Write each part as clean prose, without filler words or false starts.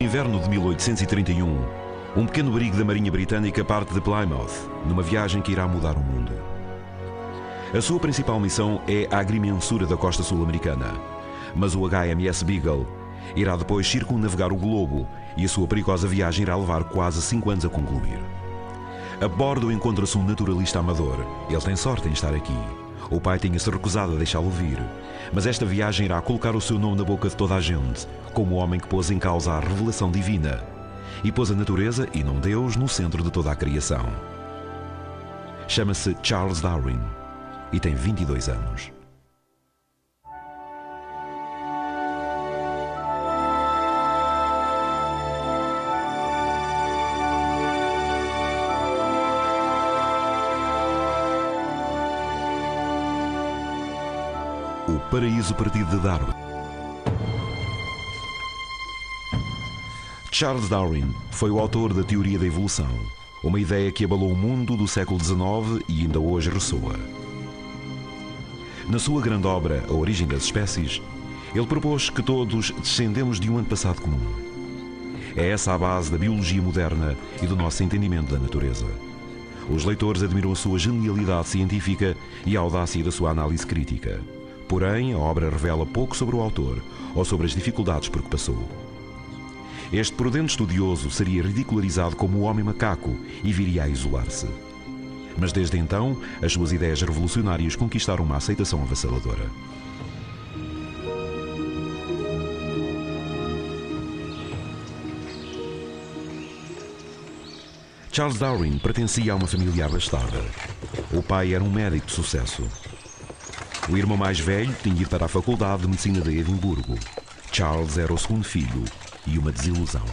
inverno de 1831, um pequeno abrigo da Marinha Britânica parte de Plymouth, numa viagem que irá mudar o mundo. A sua principal missão é a agrimensura da costa sul-americana, mas o HMS Beagle irá depois circunnavegar o globo e a sua perigosa viagem irá levar quase 5 anos a concluir. A bordo encontra-se um naturalista amador. Ele tem sorte em estar aqui. O pai tinha-se recusado a deixá-lo vir, mas esta viagem irá colocar o seu nome na boca de toda a gente, como o homem que pôs em causa a revelação divina e pôs a natureza e não Deus no centro de toda a criação. Chama-se Charles Darwin e tem 22 anos. O paraíso perdido de Darwin. Charles Darwin foi o autor da teoria da evolução, uma ideia que abalou o mundo do século XIX e ainda hoje ressoa. Na sua grande obra, A Origem das Espécies, ele propôs que todos descendemos de um antepassado comum. É essa a base da biologia moderna e do nosso entendimento da natureza. Os leitores admiram a sua genialidade científica e a audácia da sua análise crítica. Porém, a obra revela pouco sobre o autor ou sobre as dificuldades por que passou. Este prudente estudioso seria ridicularizado como o homem macaco e viria a isolar-se. Mas desde então, as suas ideias revolucionárias conquistaram uma aceitação avassaladora. Charles Darwin pertencia a uma família abastada. O pai era um médico de sucesso. O irmão mais velho tinha ido para a Faculdade de Medicina de Edimburgo. Charles era o segundo filho e uma desilusão.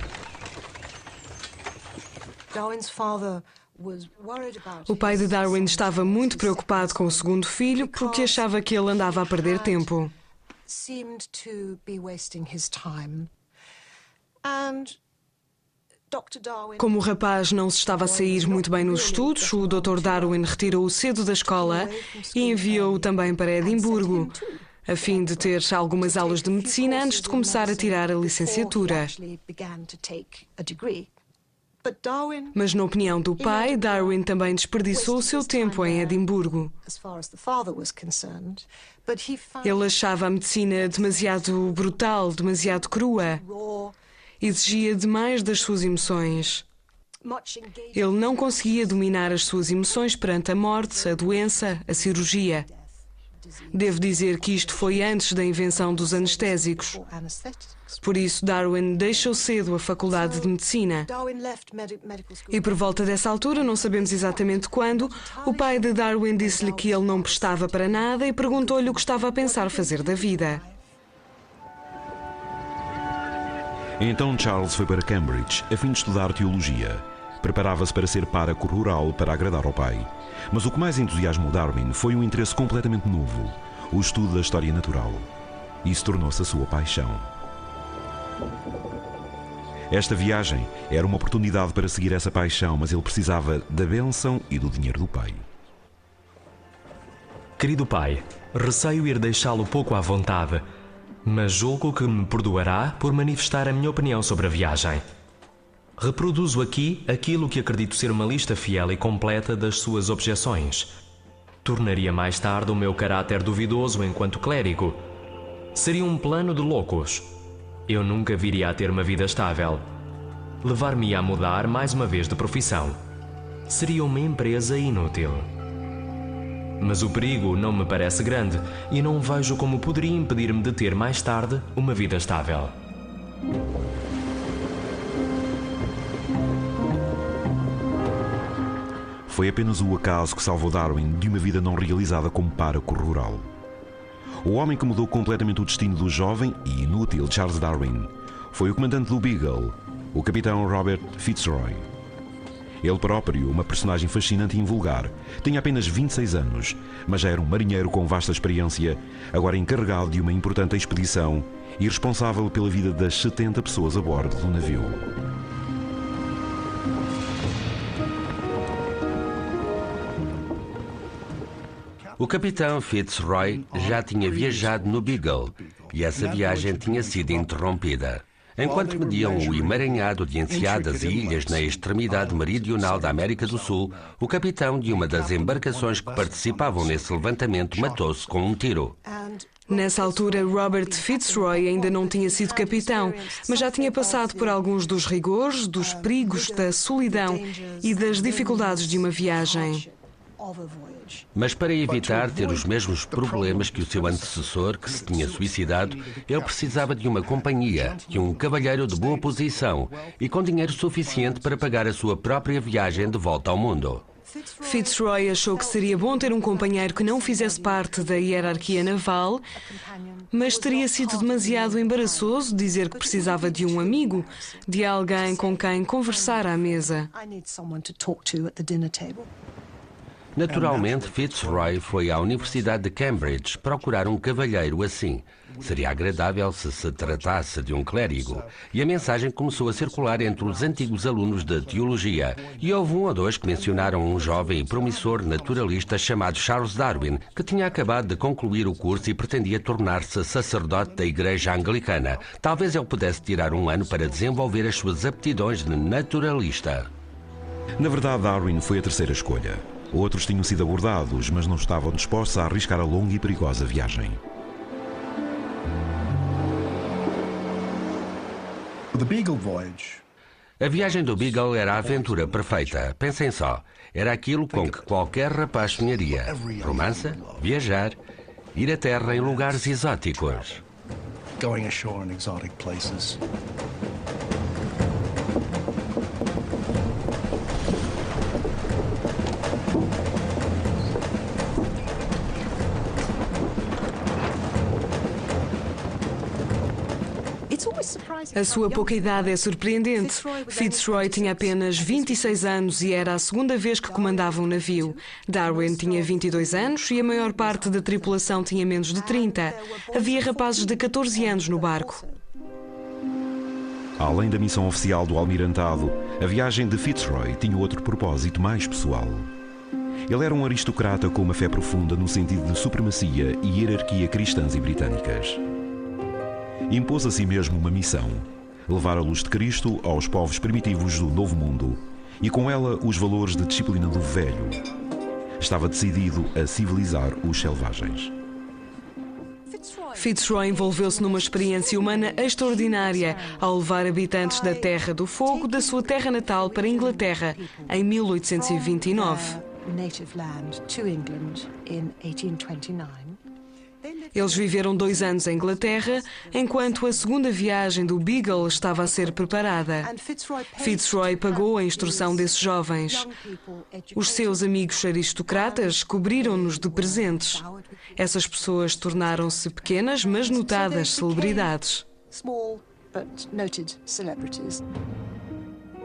O pai de Darwin estava muito preocupado com o segundo filho porque achava que ele andava a perder tempo. Como o rapaz não se estava a sair muito bem nos estudos, o Dr. Darwin retirou-o cedo da escola e enviou-o também para Edimburgo, a fim de ter algumas aulas de medicina antes de começar a tirar a licenciatura. Mas, na opinião do pai, Darwin também desperdiçou o seu tempo em Edimburgo. Ele achava a medicina demasiado brutal, demasiado crua. Exigia demais das suas emoções. Ele não conseguia dominar as suas emoções perante a morte, a doença, a cirurgia. Devo dizer que isto foi antes da invenção dos anestésicos. Por isso, Darwin deixou cedo a Faculdade de Medicina. E por volta dessa altura, não sabemos exatamente quando, o pai de Darwin disse-lhe que ele não prestava para nada e perguntou-lhe o que estava a pensar fazer da vida. Então Charles foi para Cambridge a fim de estudar teologia. Preparava-se para ser pároco rural para agradar ao pai. Mas o que mais entusiasmou Darwin foi um interesse completamente novo, o estudo da história natural. Isso tornou-se a sua paixão. Esta viagem era uma oportunidade para seguir essa paixão, mas ele precisava da bênção e do dinheiro do pai. Querido pai, receio ir deixá-lo pouco à vontade, mas julgo que me perdoará por manifestar a minha opinião sobre a viagem. Reproduzo aqui aquilo que acredito ser uma lista fiel e completa das suas objeções. Tornaria mais tarde o meu caráter duvidoso enquanto clérigo. Seria um plano de loucos. Eu nunca viria a ter uma vida estável. Levar-me a mudar mais uma vez de profissão. Seria uma empresa inútil. Mas o perigo não me parece grande e não vejo como poderia impedir-me de ter mais tarde uma vida estável. Foi apenas o acaso que salvou Darwin de uma vida não realizada como pároco rural. O homem que mudou completamente o destino do jovem e inútil Charles Darwin foi o comandante do Beagle, o capitão Robert Fitzroy. Ele próprio, uma personagem fascinante e invulgar, tinha apenas 26 anos, mas já era um marinheiro com vasta experiência, agora encarregado de uma importante expedição e responsável pela vida das 70 pessoas a bordo do navio. O capitão Fitzroy já tinha viajado no Beagle e essa viagem tinha sido interrompida. Enquanto mediam o emaranhado de enseadas e ilhas na extremidade meridional da América do Sul, o capitão de uma das embarcações que participavam nesse levantamento matou-se com um tiro. Nessa altura, Robert Fitzroy ainda não tinha sido capitão, mas já tinha passado por alguns dos rigores, dos perigos, da solidão e das dificuldades de uma viagem. Mas para evitar ter os mesmos problemas que o seu antecessor, que se tinha suicidado, ele precisava de uma companhia, de um cavalheiro de boa posição e com dinheiro suficiente para pagar a sua própria viagem de volta ao mundo. Fitzroy achou que seria bom ter um companheiro que não fizesse parte da hierarquia naval, mas teria sido demasiado embaraçoso dizer que precisava de um amigo, de alguém com quem conversar à mesa. Naturalmente, Fitzroy foi à Universidade de Cambridge procurar um cavalheiro assim. Seria agradável se se tratasse de um clérigo. E a mensagem começou a circular entre os antigos alunos de teologia. E houve um ou dois que mencionaram um jovem e promissor naturalista chamado Charles Darwin, que tinha acabado de concluir o curso e pretendia tornar-se sacerdote da Igreja Anglicana. Talvez ele pudesse tirar um ano para desenvolver as suas aptidões de naturalista. Na verdade, Darwin foi a terceira escolha. Outros tinham sido abordados, mas não estavam dispostos a arriscar a longa e perigosa viagem. A viagem do Beagle era a aventura perfeita. Pensem só, era aquilo com que qualquer rapaz sonharia. Romance, viajar, ir à terra em lugares exóticos. Going ashore in exotic places. A sua pouca idade é surpreendente. Fitzroy tinha apenas 26 anos e era a segunda vez que comandava um navio. Darwin tinha 22 anos e a maior parte da tripulação tinha menos de 30. Havia rapazes de 14 anos no barco. Além da missão oficial do almirantado, a viagem de Fitzroy tinha outro propósito mais pessoal. Ele era um aristocrata com uma fé profunda no sentido de supremacia e hierarquia cristãs e britânicas. Impôs a si mesmo uma missão: levar a luz de Cristo aos povos primitivos do Novo Mundo e com ela os valores de disciplina do Velho. Estava decidido a civilizar os selvagens. Fitzroy envolveu-se numa experiência humana extraordinária ao levar habitantes da Terra do Fogo da sua terra natal para a Inglaterra em 1829. Eles viveram 2 anos em Inglaterra, enquanto a segunda viagem do Beagle estava a ser preparada. Fitzroy pagou a instrução desses jovens. Os seus amigos aristocratas cobriram-nos de presentes. Essas pessoas tornaram-se pequenas, mas notadas celebridades.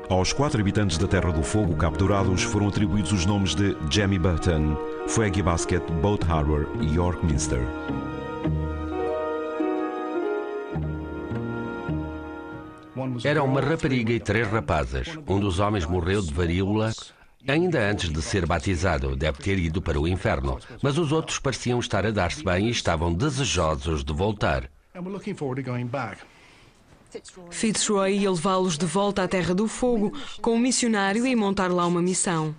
Aos 4 habitantes da Terra do Fogo capturados foram atribuídos os nomes de Jemmy Button, Fuegi Basket, Boat Harbor e York Minster. Era uma rapariga e 3 rapazes. Um dos homens morreu de varíola ainda antes de ser batizado. Deve ter ido para o inferno. Mas os outros pareciam estar a dar-se bem e estavam desejosos de voltar. Fitzroy ia levá-los de volta à Terra do Fogo com um missionário e montar lá uma missão.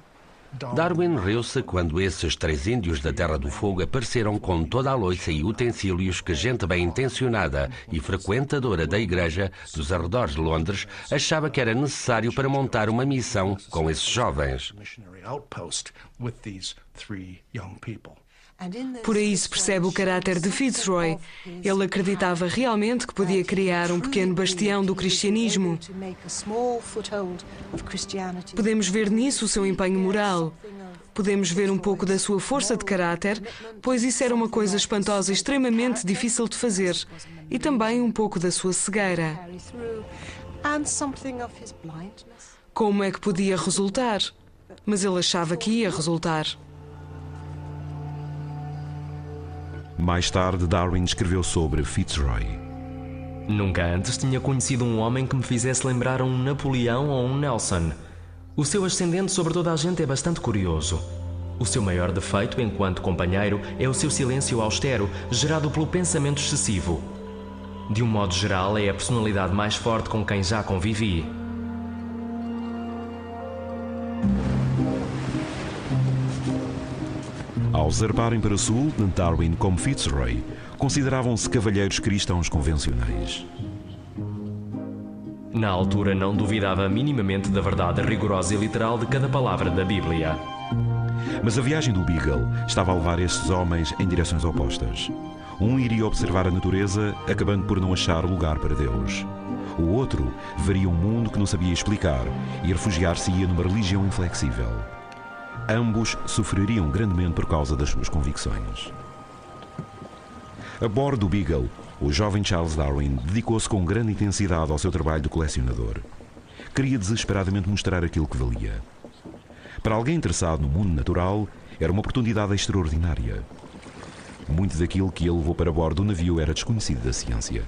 Darwin riu-se quando esses 3 índios da Terra do Fogo apareceram com toda a louça e utensílios que gente bem intencionada e frequentadora da igreja dos arredores de Londres achava que era necessário para montar uma missão com esses jovens. Por aí se percebe o caráter de Fitzroy. Ele acreditava realmente que podia criar um pequeno bastião do cristianismo. Podemos ver nisso o seu empenho moral. Podemos ver um pouco da sua força de caráter, pois isso era uma coisa espantosa e extremamente difícil de fazer. E também um pouco da sua cegueira. Como é que podia resultar? Mas ele achava que ia resultar. Mais tarde, Darwin escreveu sobre Fitzroy. Nunca antes tinha conhecido um homem que me fizesse lembrar um Napoleão ou um Nelson. O seu ascendente sobre toda a gente é bastante curioso. O seu maior defeito enquanto companheiro é o seu silêncio austero, gerado pelo pensamento excessivo. De um modo geral, é a personalidade mais forte com quem já convivi. Ao zarparem para sul, tanto Darwin como Fitzroy consideravam-se cavalheiros cristãos convencionais. Na altura não duvidava minimamente da verdade rigorosa e literal de cada palavra da Bíblia. Mas a viagem do Beagle estava a levar estes homens em direções opostas. Um iria observar a natureza, acabando por não achar lugar para Deus. O outro veria um mundo que não sabia explicar e refugiar-se-ia numa religião inflexível. Ambos sofreriam grandemente por causa das suas convicções. A bordo do Beagle, o jovem Charles Darwin dedicou-se com grande intensidade ao seu trabalho de colecionador. Queria desesperadamente mostrar aquilo que valia. Para alguém interessado no mundo natural, era uma oportunidade extraordinária. Muito daquilo que ele levou para bordo do navio era desconhecido da ciência.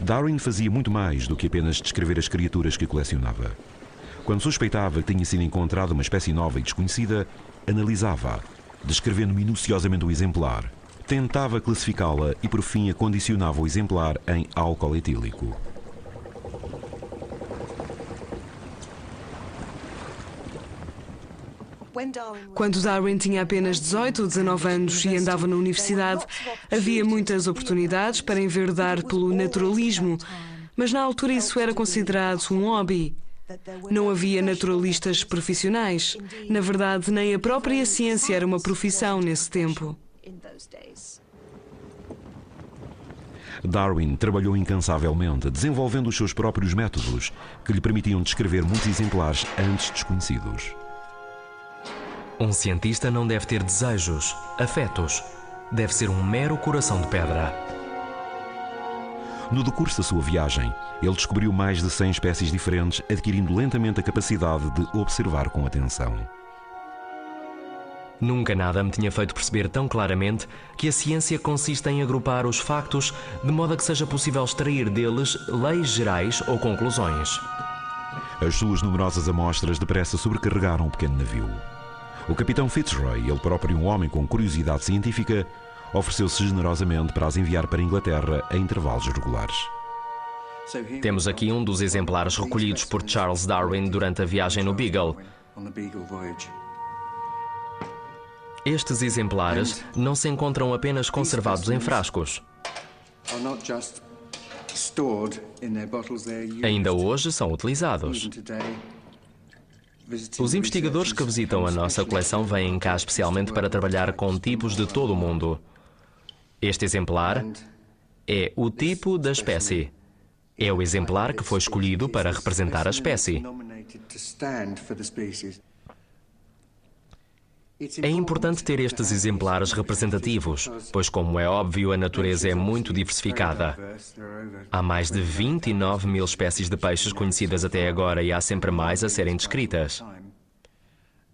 Darwin fazia muito mais do que apenas descrever as criaturas que colecionava. Quando suspeitava que tinha sido encontrada uma espécie nova e desconhecida, analisava-a, descrevendo minuciosamente o exemplar. Tentava classificá-la e, por fim, acondicionava o exemplar em álcool etílico. Quando Darwin tinha apenas 18 ou 19 anos e andava na universidade, havia muitas oportunidades para enverdar pelo naturalismo, mas na altura isso era considerado um hobby. Não havia naturalistas profissionais. Na verdade, nem a própria ciência era uma profissão nesse tempo. Darwin trabalhou incansavelmente, desenvolvendo os seus próprios métodos, que lhe permitiam descrever muitos exemplares antes desconhecidos. Um cientista não deve ter desejos, afetos. Deve ser um mero coração de pedra. No decurso da sua viagem, ele descobriu mais de 100 espécies diferentes, adquirindo lentamente a capacidade de observar com atenção. Nunca nada me tinha feito perceber tão claramente que a ciência consiste em agrupar os factos de modo a que seja possível extrair deles leis gerais ou conclusões. As suas numerosas amostras depressa sobrecarregaram o pequeno navio. O capitão Fitzroy, ele próprio um homem com curiosidade científica, ofereceu-se generosamente para as enviar para a Inglaterra a intervalos regulares. Temos aqui um dos exemplares recolhidos por Charles Darwin durante a viagem no Beagle. Estes exemplares não se encontram apenas conservados em frascos. Ainda hoje são utilizados. Os investigadores que visitam a nossa coleção vêm cá especialmente para trabalhar com tipos de todo o mundo. Este exemplar é o tipo da espécie. É o exemplar que foi escolhido para representar a espécie. É importante ter estes exemplares representativos, pois, como é óbvio, a natureza é muito diversificada. Há mais de 29 mil espécies de peixes conhecidas até agora e há sempre mais a serem descritas.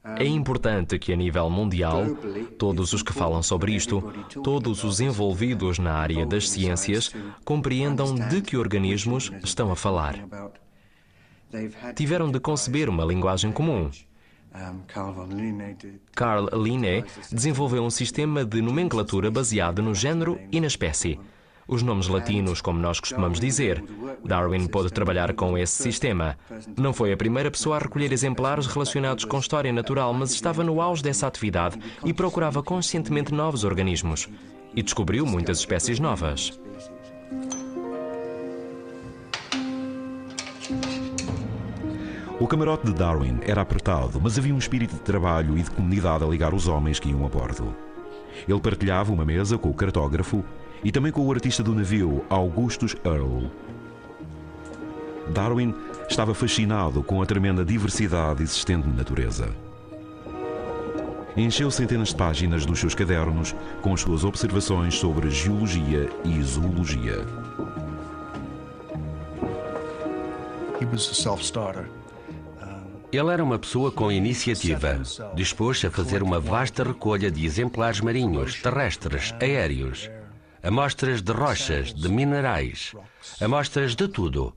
É importante que, a nível mundial, todos os que falam sobre isto, todos os envolvidos na área das ciências, compreendam de que organismos estão a falar. Tiveram de conceber uma linguagem comum. Carl Linné desenvolveu um sistema de nomenclatura baseado no género e na espécie. Os nomes latinos, como nós costumamos dizer. Darwin pôde trabalhar com esse sistema. Não foi a primeira pessoa a recolher exemplares relacionados com história natural, mas estava no auge dessa atividade e procurava conscientemente novos organismos. E descobriu muitas espécies novas. O camarote de Darwin era apertado, mas havia um espírito de trabalho e de comunidade a ligar os homens que iam a bordo. Ele partilhava uma mesa com o cartógrafo e também com o artista do navio, Augustus Earle. Darwin estava fascinado com a tremenda diversidade existente na natureza. Encheu centenas de páginas dos seus cadernos com as suas observações sobre geologia e zoologia. He was a self-starter. Ele era uma pessoa com iniciativa. Dispôs-se a fazer uma vasta recolha de exemplares marinhos, terrestres, aéreos. Amostras de rochas, de minerais. Amostras de tudo.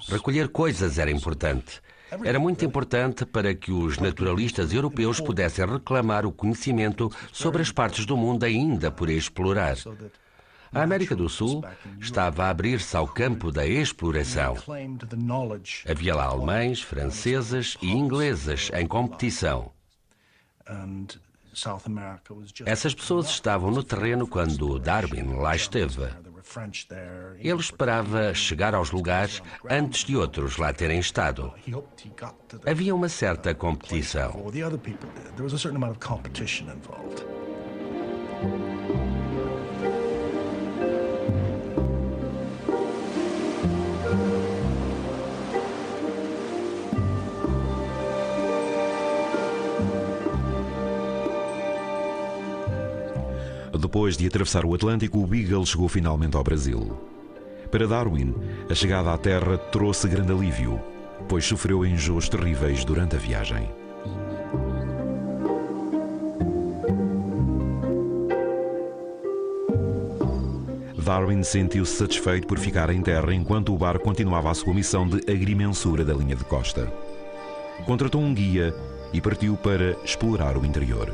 Recolher coisas era importante. Era muito importante para que os naturalistas europeus pudessem reclamar o conhecimento sobre as partes do mundo ainda por explorar. A América do Sul estava a abrir-se ao campo da exploração. Havia lá alemães, franceses e ingleses em competição. Essas pessoas estavam no terreno quando Darwin lá esteve. Ele esperava chegar aos lugares antes de outros lá terem estado. Havia uma certa competição. Depois de atravessar o Atlântico, o Beagle chegou finalmente ao Brasil. Para Darwin, a chegada à Terra trouxe grande alívio, pois sofreu enjoos terríveis durante a viagem. Darwin sentiu-se satisfeito por ficar em terra enquanto o barco continuava a sua missão de agrimensura da linha de costa. Contratou um guia e partiu para explorar o interior.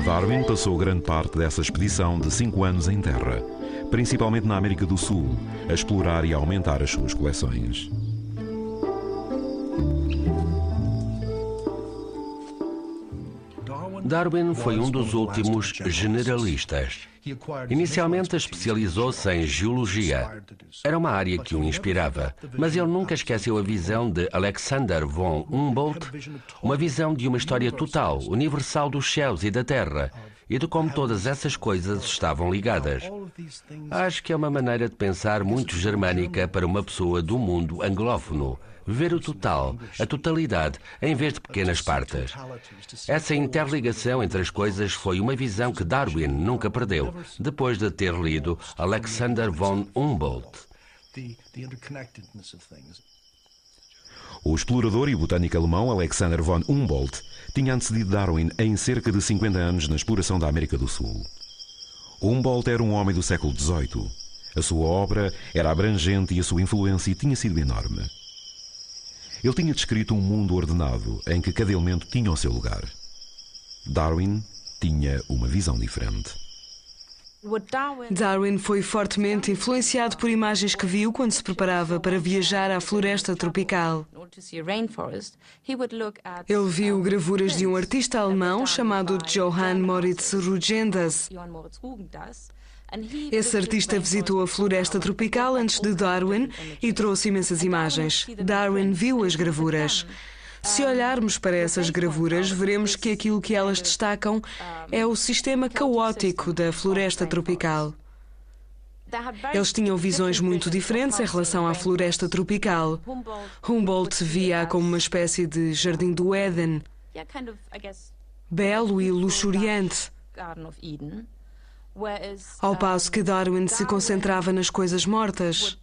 Darwin passou grande parte dessa expedição de 5 anos em terra, principalmente na América do Sul, a explorar e a aumentar as suas coleções. Darwin foi um dos últimos generalistas. Inicialmente especializou-se em geologia. Era uma área que o inspirava, mas ele nunca esqueceu a visão de Alexander von Humboldt, uma visão de uma história total, universal dos céus e da terra, e de como todas essas coisas estavam ligadas. Acho que é uma maneira de pensar muito germânica para uma pessoa do mundo anglófono. Ver o total, a totalidade, em vez de pequenas partes. Essa interligação entre as coisas foi uma visão que Darwin nunca perdeu, depois de ter lido Alexander von Humboldt. O explorador e botânico alemão Alexander von Humboldt tinha antecedido Darwin em cerca de 50 anos na exploração da América do Sul. Humboldt era um homem do século XVIII. A sua obra era abrangente e a sua influência tinha sido enorme. Ele tinha descrito um mundo ordenado em que cada elemento tinha o seu lugar. Darwin tinha uma visão diferente. Darwin foi fortemente influenciado por imagens que viu quando se preparava para viajar à floresta tropical. Ele viu gravuras de um artista alemão chamado Johann Moritz Rugendas. Esse artista visitou a floresta tropical antes de Darwin e trouxe imensas imagens. Darwin viu as gravuras. Se olharmos para essas gravuras, veremos que aquilo que elas destacam é o sistema caótico da floresta tropical. Eles tinham visões muito diferentes em relação à floresta tropical. Humboldt via-a como uma espécie de jardim do Éden, belo e luxuriante, ao passo que Darwin se concentrava nas coisas mortas.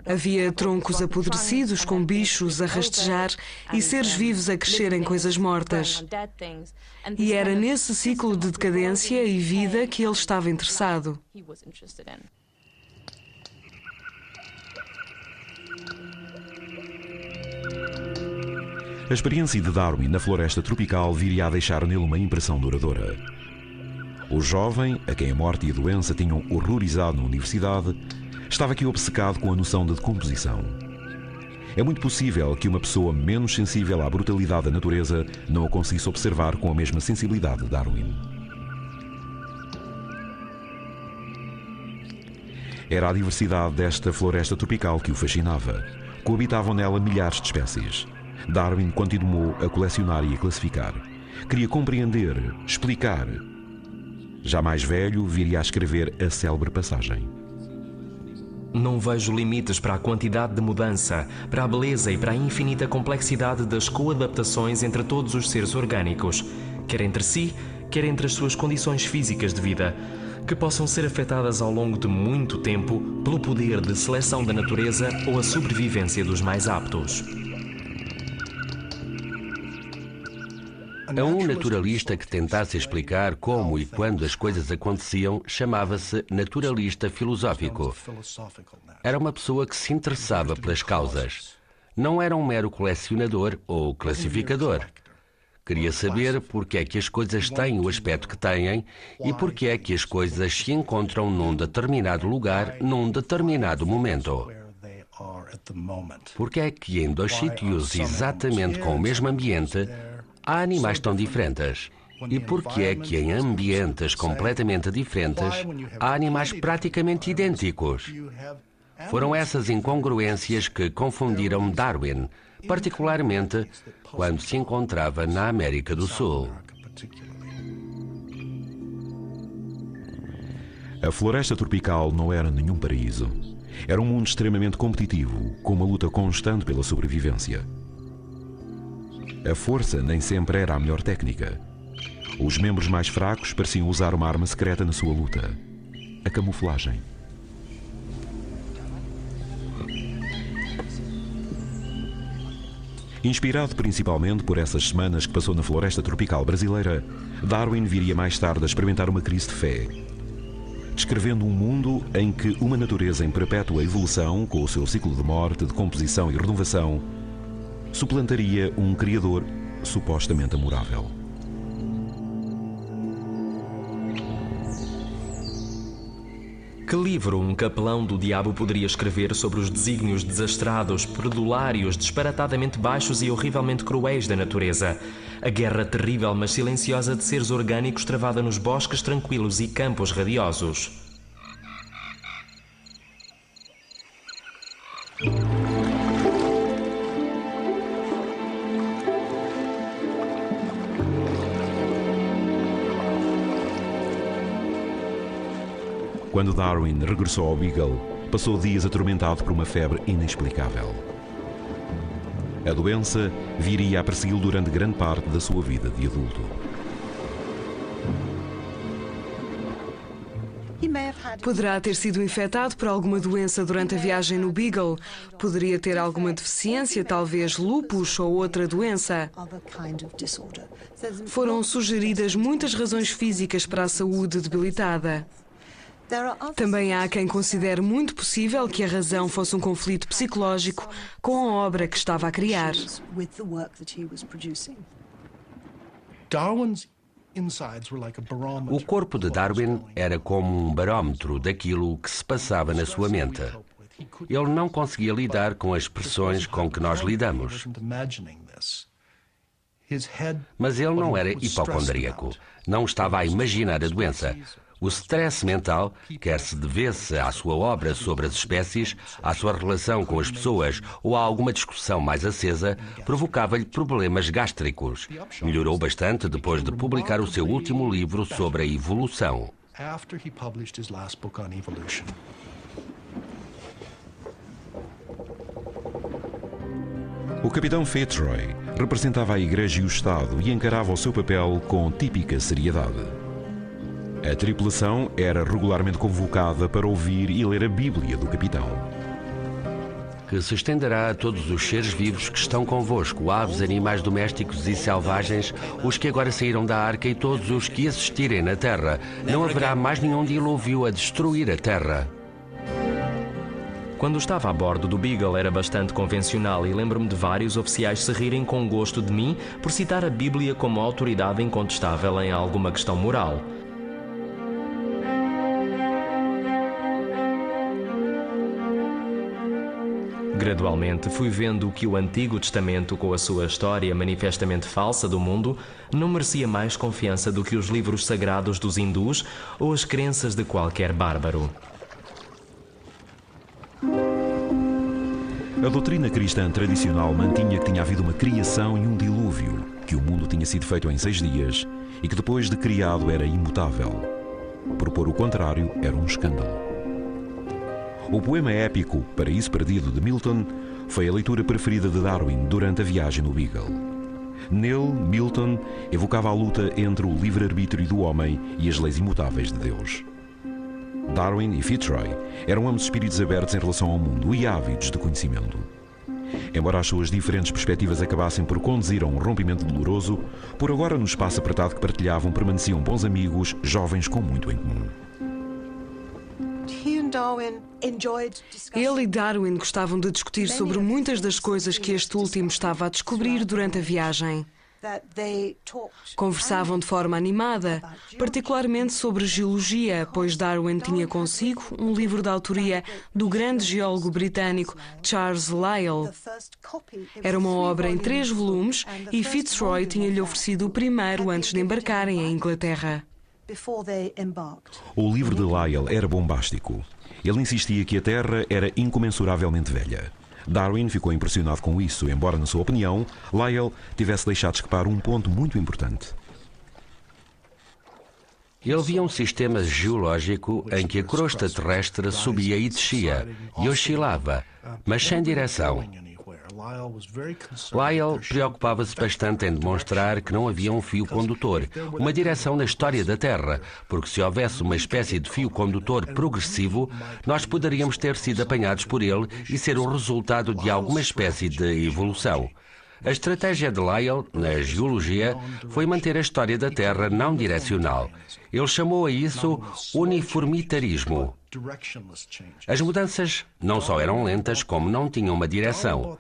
Havia troncos apodrecidos com bichos a rastejar e seres vivos a crescer em coisas mortas. E era nesse ciclo de decadência e vida que ele estava interessado. A experiência de Darwin na floresta tropical viria a deixar nele uma impressão duradoura. O jovem, a quem a morte e a doença tinham horrorizado na universidade, estava aqui obcecado com a noção de decomposição. É muito possível que uma pessoa menos sensível à brutalidade da natureza não a conseguisse observar com a mesma sensibilidade de Darwin. Era a diversidade desta floresta tropical que o fascinava. Coabitavam nela milhares de espécies. Darwin continuou a colecionar e a classificar. Queria compreender, explicar. Já mais velho, viria a escrever a célebre passagem. Não vejo limites para a quantidade de mudança, para a beleza e para a infinita complexidade das coadaptações entre todos os seres orgânicos, quer entre si, quer entre as suas condições físicas de vida, que possam ser afetadas ao longo de muito tempo pelo poder de seleção da natureza ou a sobrevivência dos mais aptos. A um naturalista que tentasse explicar como e quando as coisas aconteciam chamava-se naturalista filosófico. Era uma pessoa que se interessava pelas causas. Não era um mero colecionador ou classificador. Queria saber porque é que as coisas têm o aspecto que têm e porque é que as coisas se encontram num determinado lugar, num determinado momento. Porque é que em dois sítios exatamente com o mesmo ambiente há animais tão diferentes? E porque é que em ambientes completamente diferentes há animais praticamente idênticos? Foram essas incongruências que confundiram Darwin, particularmente quando se encontrava na América do Sul. A floresta tropical não era nenhum paraíso. Era um mundo extremamente competitivo, com uma luta constante pela sobrevivência. A força nem sempre era a melhor técnica. Os membros mais fracos pareciam usar uma arma secreta na sua luta: a camuflagem. Inspirado principalmente por essas semanas que passou na floresta tropical brasileira, Darwin viria mais tarde a experimentar uma crise de fé, descrevendo um mundo em que uma natureza em perpétua evolução, com o seu ciclo de morte, decomposição e renovação, suplantaria um Criador supostamente amorável. Que livro um capelão do diabo poderia escrever sobre os desígnios desastrados, perdulários, disparatadamente baixos e horrivelmente cruéis da natureza? A guerra terrível mas silenciosa de seres orgânicos travada nos bosques tranquilos e campos radiosos. Quando Darwin regressou ao Beagle, passou dias atormentado por uma febre inexplicável. A doença viria a persegui-lo durante grande parte da sua vida de adulto. Poderá ter sido infectado por alguma doença durante a viagem no Beagle. Poderia ter alguma deficiência, talvez lúpus ou outra doença. Foram sugeridas muitas razões físicas para a saúde debilitada. Também há quem considere muito possível que a razão fosse um conflito psicológico com a obra que estava a criar. O corpo de Darwin era como um barómetro daquilo que se passava na sua mente. Ele não conseguia lidar com as pressões com que nós lidamos. Mas ele não era hipocondríaco. Não estava a imaginar a doença. O stress mental, quer se devesse à sua obra sobre as espécies, à sua relação com as pessoas ou a alguma discussão mais acesa, provocava-lhe problemas gástricos. Melhorou bastante depois de publicar o seu último livro sobre a evolução. O capitão Fitzroy representava a Igreja e o Estado e encarava o seu papel com típica seriedade. A tripulação era regularmente convocada para ouvir e ler a Bíblia do capitão. Que se estenderá a todos os seres vivos que estão convosco, aves, animais domésticos e selvagens, os que agora saíram da arca e todos os que existirem na terra. Não haverá mais nenhum dilúvio a destruir a terra. Quando estava a bordo do Beagle era bastante convencional e lembro-me de vários oficiais se rirem com gosto de mim por citar a Bíblia como autoridade incontestável em alguma questão moral. Gradualmente fui vendo que o Antigo Testamento, com a sua história manifestamente falsa do mundo, não merecia mais confiança do que os livros sagrados dos hindus ou as crenças de qualquer bárbaro. A doutrina cristã tradicional mantinha que tinha havido uma criação e um dilúvio, que o mundo tinha sido feito em 6 dias e que depois de criado era imutável. Propor o contrário era um escândalo. O poema épico Paraíso Perdido de Milton foi a leitura preferida de Darwin durante a viagem no Beagle. Nele, Milton evocava a luta entre o livre-arbítrio do homem e as leis imutáveis de Deus. Darwin e Fitzroy eram ambos espíritos abertos em relação ao mundo e ávidos de conhecimento. Embora as suas diferentes perspectivas acabassem por conduzir a um rompimento doloroso, por agora no espaço apertado que partilhavam permaneciam bons amigos, jovens com muito em comum. Ele e Darwin gostavam de discutir sobre muitas das coisas que este último estava a descobrir durante a viagem. Conversavam de forma animada, particularmente sobre geologia, pois Darwin tinha consigo um livro de autoria do grande geólogo britânico Charles Lyell. Era uma obra em 3 volumes e Fitzroy tinha-lhe oferecido o primeiro antes de embarcarem em Inglaterra. O livro de Lyell era bombástico. Ele insistia que a Terra era incomensuravelmente velha. Darwin ficou impressionado com isso, embora, na sua opinião, Lyell tivesse deixado escapar um ponto muito importante. Ele via um sistema geológico em que a crosta terrestre subia e descia, e oscilava, mas sem direção. Lyell preocupava-se bastante em demonstrar que não havia um fio condutor, uma direção na história da Terra, porque se houvesse uma espécie de fio condutor progressivo, nós poderíamos ter sido apanhados por ele e ser o resultado de alguma espécie de evolução. A estratégia de Lyell, na geologia, foi manter a história da Terra não direcional. Ele chamou a isso uniformitarismo. As mudanças não só eram lentas, como não tinham uma direção.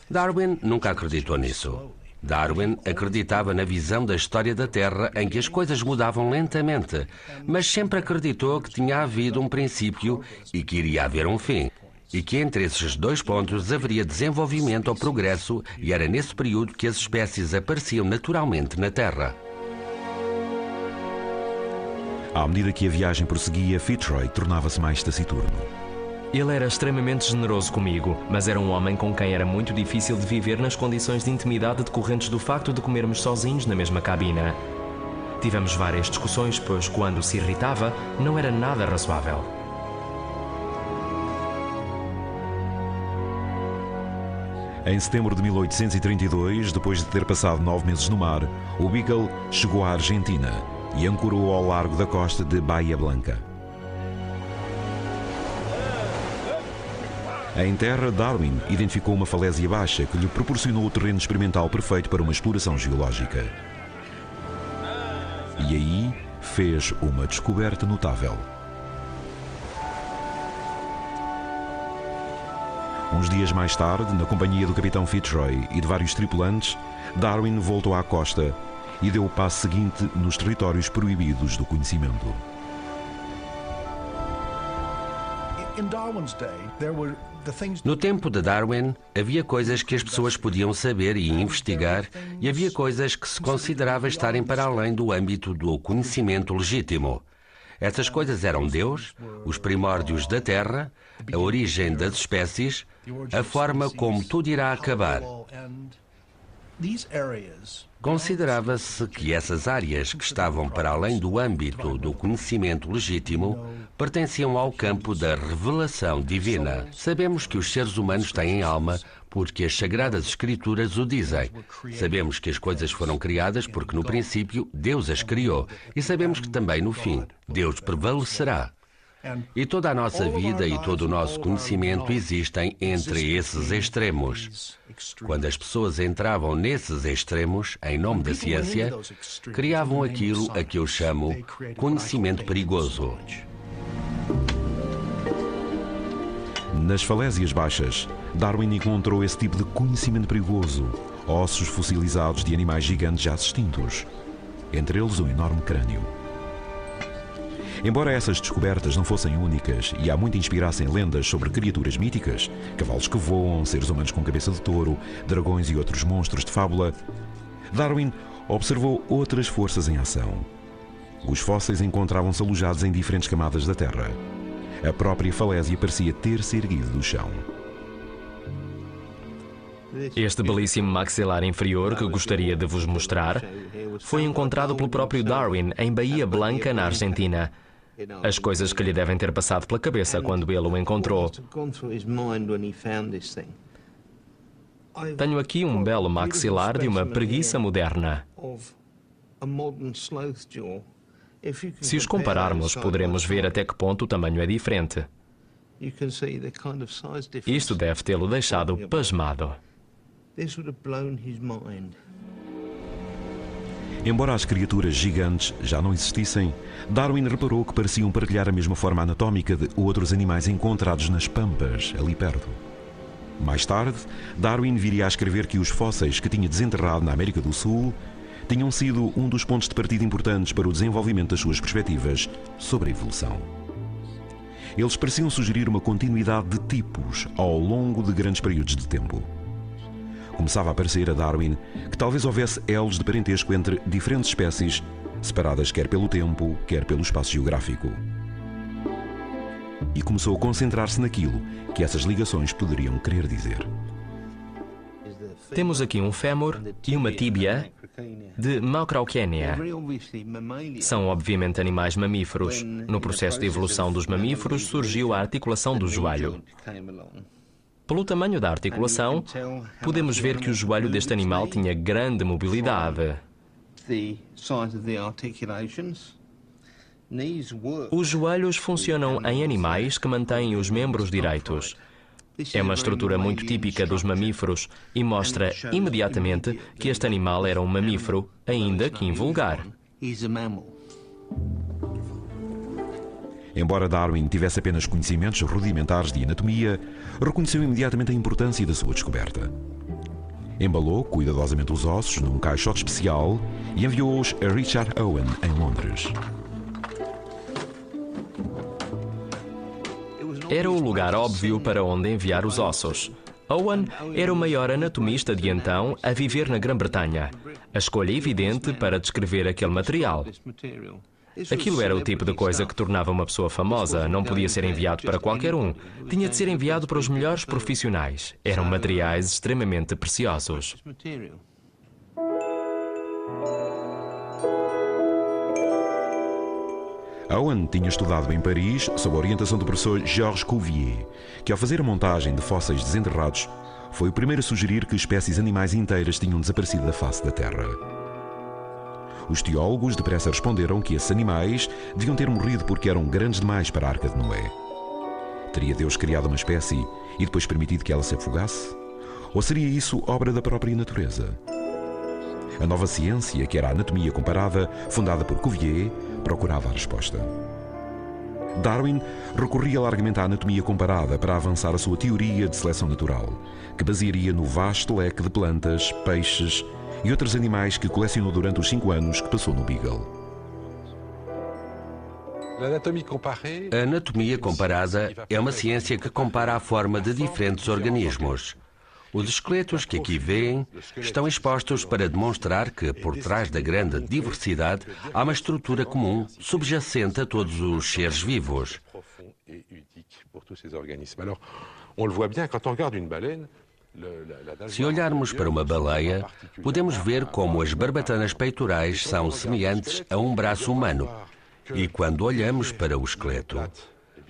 Darwin nunca acreditou nisso. Darwin acreditava na visão da história da Terra em que as coisas mudavam lentamente, mas sempre acreditou que tinha havido um princípio e que iria haver um fim. E que entre esses 2 pontos haveria desenvolvimento ou progresso, e era nesse período que as espécies apareciam naturalmente na Terra. À medida que a viagem prosseguia, Fitzroy tornava-se mais taciturno. Ele era extremamente generoso comigo, mas era um homem com quem era muito difícil de viver nas condições de intimidade decorrentes do facto de comermos sozinhos na mesma cabina. Tivemos várias discussões, pois quando se irritava, não era nada razoável. Em setembro de 1832, depois de ter passado 9 meses no mar, o Beagle chegou à Argentina e ancorou ao largo da costa de Bahia Blanca. Em terra, Darwin identificou uma falésia baixa que lhe proporcionou o terreno experimental perfeito para uma exploração geológica. E aí fez uma descoberta notável. Uns dias mais tarde, na companhia do capitão Fitzroy e de vários tripulantes, Darwin voltou à costa e deu o passo seguinte nos territórios proibidos do conhecimento. No tempo de Darwin, havia coisas que as pessoas podiam saber e investigar, e havia coisas que se considerava estarem para além do âmbito do conhecimento legítimo. Essas coisas eram Deus, os primórdios da Terra, a origem das espécies, a forma como tudo irá acabar. Considerava-se que essas áreas que estavam para além do âmbito do conhecimento legítimo pertenciam ao campo da revelação divina. Sabemos que os seres humanos têm alma porque as Sagradas Escrituras o dizem. Sabemos que as coisas foram criadas porque no princípio Deus as criou. E sabemos que também no fim Deus prevalecerá. E toda a nossa vida e todo o nosso conhecimento existem entre esses extremos. Quando as pessoas entravam nesses extremos, em nome da ciência, criavam aquilo a que eu chamo conhecimento perigoso. Nas falésias baixas, Darwin encontrou esse tipo de conhecimento perigoso, ossos fossilizados de animais gigantes já extintos, entre eles um enorme crânio. Embora essas descobertas não fossem únicas e há muito inspirassem lendas sobre criaturas míticas, cavalos que voam, seres humanos com cabeça de touro, dragões e outros monstros de fábula, Darwin observou outras forças em ação. Os fósseis encontravam-se alojados em diferentes camadas da Terra. A própria falésia parecia ter-se erguido do chão. Este belíssimo maxilar inferior que gostaria de vos mostrar foi encontrado pelo próprio Darwin em Bahia Blanca, na Argentina. As coisas que lhe devem ter passado pela cabeça quando ele o encontrou. Tenho aqui um belo maxilar de uma preguiça moderna. Se os compararmos, poderemos ver até que ponto o tamanho é diferente. You can see the kind of size difference. Isto deve tê-lo deixado pasmado. This would have blown his mind. Embora as criaturas gigantes já não existissem, Darwin reparou que pareciam partilhar a mesma forma anatómica de outros animais encontrados nas pampas, ali perto. Mais tarde, Darwin viria a escrever que os fósseis que tinha desenterrado na América do Sul tinham sido um dos pontos de partida importantes para o desenvolvimento das suas perspectivas sobre a evolução. Eles pareciam sugerir uma continuidade de tipos ao longo de grandes períodos de tempo. Começava a parecer a Darwin que talvez houvesse elos de parentesco entre diferentes espécies, separadas quer pelo tempo, quer pelo espaço geográfico. E começou a concentrar-se naquilo que essas ligações poderiam querer dizer. Temos aqui um fémur e uma tíbia de Macrauchenia. São obviamente animais mamíferos. No processo de evolução dos mamíferos surgiu a articulação do joelho. Pelo tamanho da articulação, podemos ver que o joelho deste animal tinha grande mobilidade. Os joelhos funcionam em animais que mantêm os membros direitos. É uma estrutura muito típica dos mamíferos e mostra imediatamente que este animal era um mamífero, ainda que invulgar. Embora Darwin tivesse apenas conhecimentos rudimentares de anatomia, reconheceu imediatamente a importância da sua descoberta. Embalou cuidadosamente os ossos num caixote especial e enviou-os a Richard Owen, em Londres. Era o lugar óbvio para onde enviar os ossos. Owen era o maior anatomista de então a viver na Grã-Bretanha. A escolha evidente para descrever aquele material. Aquilo era o tipo de coisa que tornava uma pessoa famosa. Não podia ser enviado para qualquer um. Tinha de ser enviado para os melhores profissionais. Eram materiais extremamente preciosos. Owen tinha estudado em Paris sob a orientação do professor Georges Cuvier, que ao fazer a montagem de fósseis desenterrados, foi o primeiro a sugerir que espécies animais inteiras tinham desaparecido da face da Terra. Os teólogos depressa responderam que esses animais deviam ter morrido porque eram grandes demais para a Arca de Noé. Teria Deus criado uma espécie e depois permitido que ela se afogasse? Ou seria isso obra da própria natureza? A nova ciência, que era a anatomia comparada, fundada por Cuvier, procurava a resposta. Darwin recorria largamente à anatomia comparada para avançar a sua teoria de seleção natural, que basearia no vasto leque de plantas, peixes e outros animais que colecionou durante os 5 anos que passou no Beagle. A anatomia comparada é uma ciência que compara a forma de diferentes organismos. Os esqueletos que aqui vêem estão expostos para demonstrar que, por trás da grande diversidade, há uma estrutura comum subjacente a todos os seres vivos. Se olharmos para uma baleia, podemos ver como as barbatanas peitorais são semelhantes a um braço humano. E quando olhamos para o esqueleto,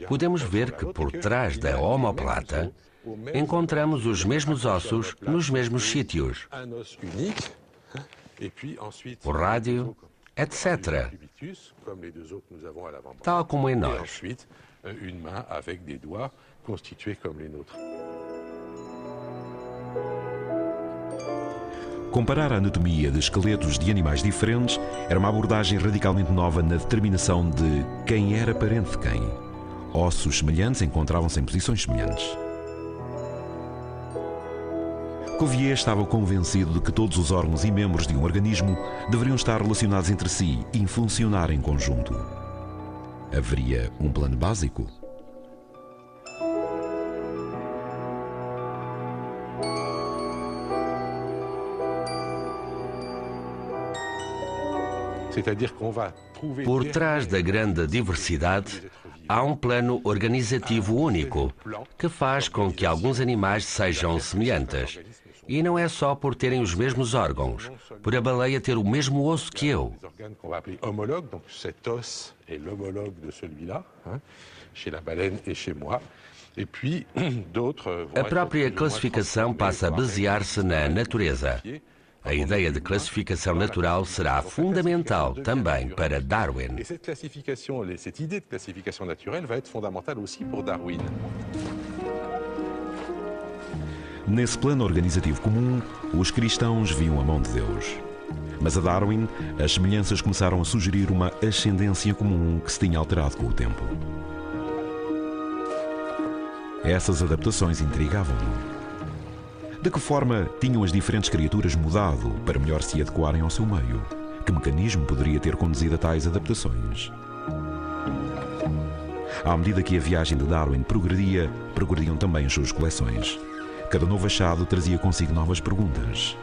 podemos ver que por trás da omoplata encontramos os mesmos ossos nos mesmos sítios. O rádio, etc. Tal como em nós. Comparar a anatomia de esqueletos de animais diferentes era uma abordagem radicalmente nova na determinação de quem era parente de quem. Ossos semelhantes encontravam-se em posições semelhantes. Cuvier estava convencido de que todos os órgãos e membros de um organismo deveriam estar relacionados entre si e funcionar em conjunto. Haveria um plano básico? Por trás da grande diversidade, há um plano organizativo único, que faz com que alguns animais sejam semelhantes. E não é só por terem os mesmos órgãos, por a baleia ter o mesmo osso que eu. A própria classificação passa a basear-se na natureza. A ideia de classificação natural será fundamental também para Darwin. Cette idée de classification naturelle va être fondamentale aussi pour Darwin. Nesse plano organizativo comum, os cristãos viam a mão de Deus. Mas a Darwin, as semelhanças começaram a sugerir uma ascendência comum que se tinha alterado com o tempo. Essas adaptações intrigavam-no. De que forma tinham as diferentes criaturas mudado para melhor se adequarem ao seu meio? Que mecanismo poderia ter conduzido a tais adaptações? À medida que a viagem de Darwin progrediam também as suas coleções. Cada novo achado trazia consigo novas perguntas.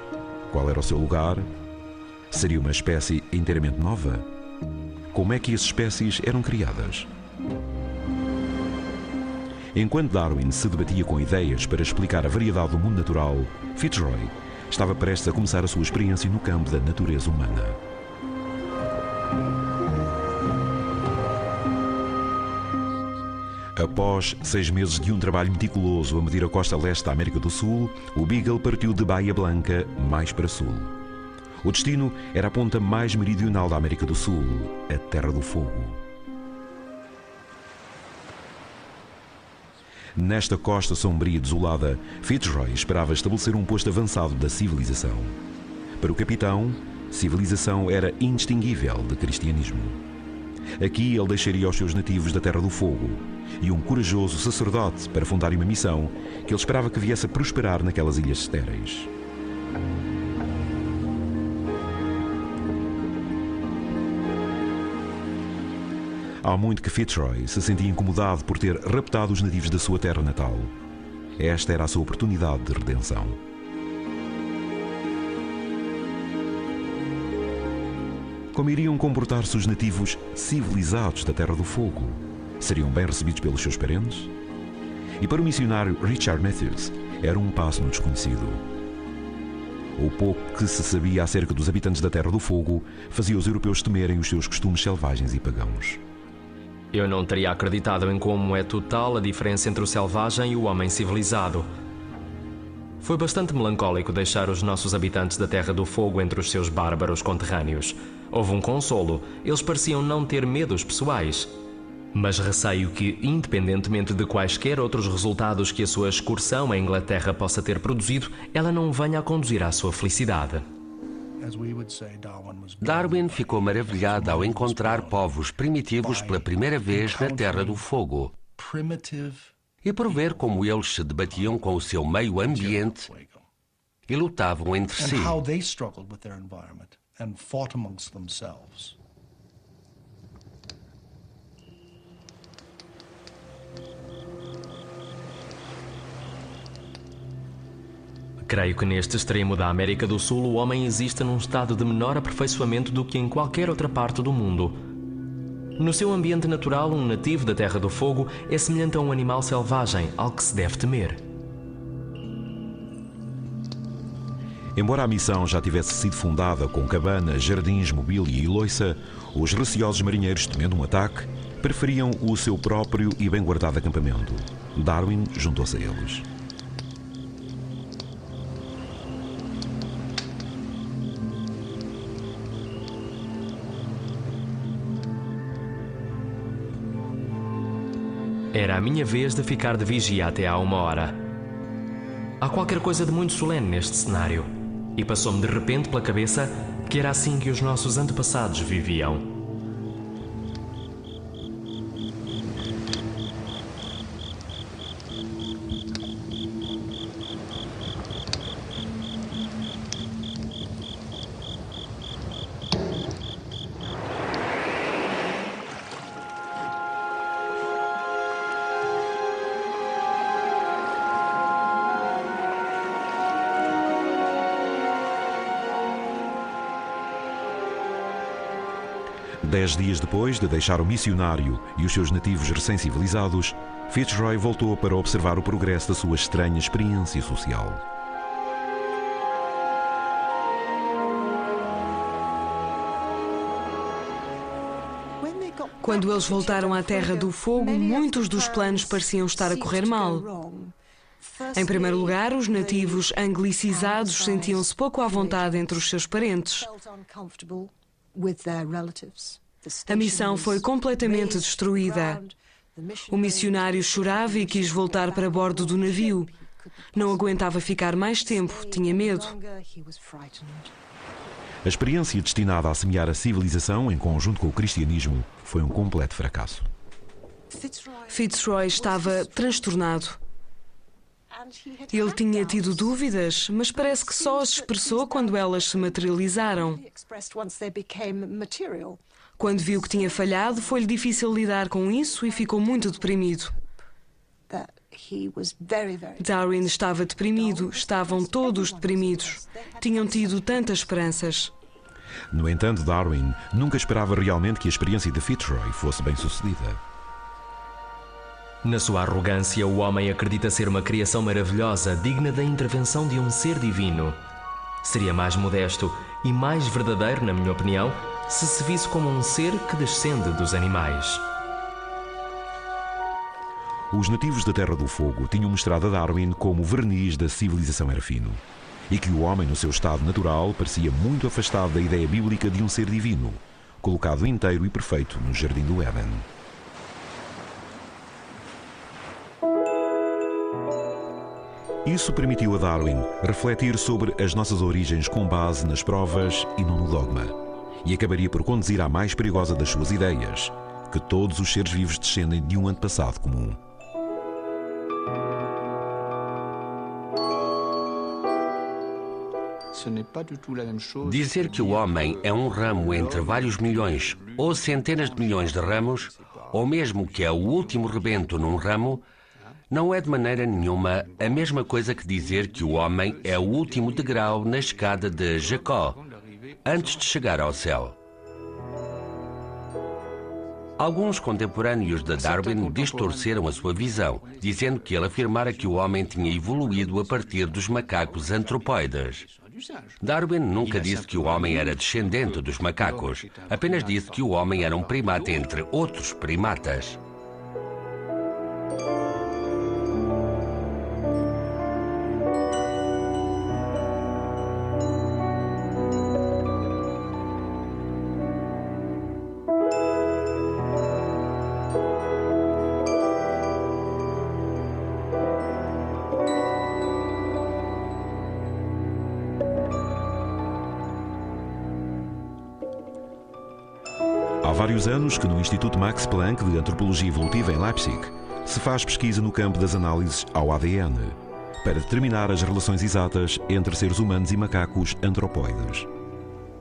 Qual era o seu lugar? Seria uma espécie inteiramente nova? Como é que as espécies eram criadas? Enquanto Darwin se debatia com ideias para explicar a variedade do mundo natural, Fitzroy estava prestes a começar a sua experiência no campo da natureza humana. Após 6 meses de um trabalho meticuloso a medir a costa leste da América do Sul, o Beagle partiu de Bahia Blanca mais para sul. O destino era a ponta mais meridional da América do Sul, a Terra do Fogo. Nesta costa sombria e desolada, Fitzroy esperava estabelecer um posto avançado da civilização. Para o capitão, civilização era indistinguível de cristianismo. Aqui ele deixaria os seus nativos da Terra do Fogo e um corajoso sacerdote para fundar uma missão que ele esperava que viesse a prosperar naquelas ilhas estéreis. Há muito que Fitzroy se sentia incomodado por ter raptado os nativos da sua terra natal. Esta era a sua oportunidade de redenção. Como iriam comportar-se os nativos civilizados da Terra do Fogo? Seriam bem recebidos pelos seus parentes? E para o missionário Richard Matthews, era um passo no desconhecido. O pouco que se sabia acerca dos habitantes da Terra do Fogo fazia os europeus temerem os seus costumes selvagens e pagãos. Eu não teria acreditado em como é total a diferença entre o selvagem e o homem civilizado. Foi bastante melancólico deixar os nossos habitantes da Terra do Fogo entre os seus bárbaros conterrâneos. Houve um consolo, eles pareciam não ter medos pessoais. Mas receio que, independentemente de quaisquer outros resultados que a sua excursão à Inglaterra possa ter produzido, ela não venha a conduzir à sua felicidade. Darwin ficou maravilhado ao encontrar povos primitivos pela primeira vez na Terra do Fogo e por ver como eles se debatiam com o seu meio ambiente e lutavam entre si. Creio que neste extremo da América do Sul o homem existe num estado de menor aperfeiçoamento do que em qualquer outra parte do mundo. No seu ambiente natural, um nativo da Terra do Fogo é semelhante a um animal selvagem, ao que se deve temer. Embora a missão já tivesse sido fundada com cabanas, jardins, mobília e loiça, os receosos marinheiros, temendo um ataque, preferiam o seu próprio e bem guardado acampamento. Darwin juntou-se a eles. Era a minha vez de ficar de vigia até há 1 hora. Há qualquer coisa de muito solene neste cenário, e passou-me de repente pela cabeça que era assim que os nossos antepassados viviam. Dez dias depois de deixar o missionário e os seus nativos recém-civilizados, Fitzroy voltou para observar o progresso da sua estranha experiência social. Quando eles voltaram à Terra do Fogo, muitos dos planos pareciam estar a correr mal. Em primeiro lugar, os nativos anglicizados sentiam-se pouco à vontade entre os seus parentes. A missão foi completamente destruída. O missionário chorava e quis voltar para bordo do navio. Não aguentava ficar mais tempo, tinha medo. A experiência destinada a semear a civilização em conjunto com o cristianismo foi um completo fracasso. Fitzroy estava transtornado. Ele tinha tido dúvidas, mas parece que só as expressou quando elas se materializaram. Quando viu que tinha falhado, foi-lhe difícil lidar com isso e ficou muito deprimido. Darwin estava deprimido, estavam todos deprimidos. Tinham tido tantas esperanças. No entanto, Darwin nunca esperava realmente que a experiência de Fitzroy fosse bem-sucedida. Na sua arrogância, o homem acredita ser uma criação maravilhosa, digna da intervenção de um ser divino. Seria mais modesto e mais verdadeiro, na minha opinião, se visse como um ser que descende dos animais. Os nativos da Terra do Fogo tinham mostrado a Darwin como o verniz da civilização era fino, e que o homem, no seu estado natural, parecia muito afastado da ideia bíblica de um ser divino, colocado inteiro e perfeito no Jardim do Éden. Isso permitiu a Darwin refletir sobre as nossas origens com base nas provas e não no dogma, e acabaria por conduzir à mais perigosa das suas ideias, que todos os seres vivos descendem de um antepassado comum. Dizer que o homem é um ramo entre vários milhões ou centenas de milhões de ramos, ou mesmo que é o último rebento num ramo, não é de maneira nenhuma a mesma coisa que dizer que o homem é o último degrau na escada de Jacó, antes de chegar ao céu. Alguns contemporâneos de Darwin distorceram a sua visão, dizendo que ele afirmara que o homem tinha evoluído a partir dos macacos antropóides. Darwin nunca disse que o homem era descendente dos macacos, apenas disse que o homem era um primata entre outros primatas. Há vários anos que no Instituto Max Planck de Antropologia Evolutiva em Leipzig se faz pesquisa no campo das análises ao ADN para determinar as relações exatas entre seres humanos e macacos antropóides.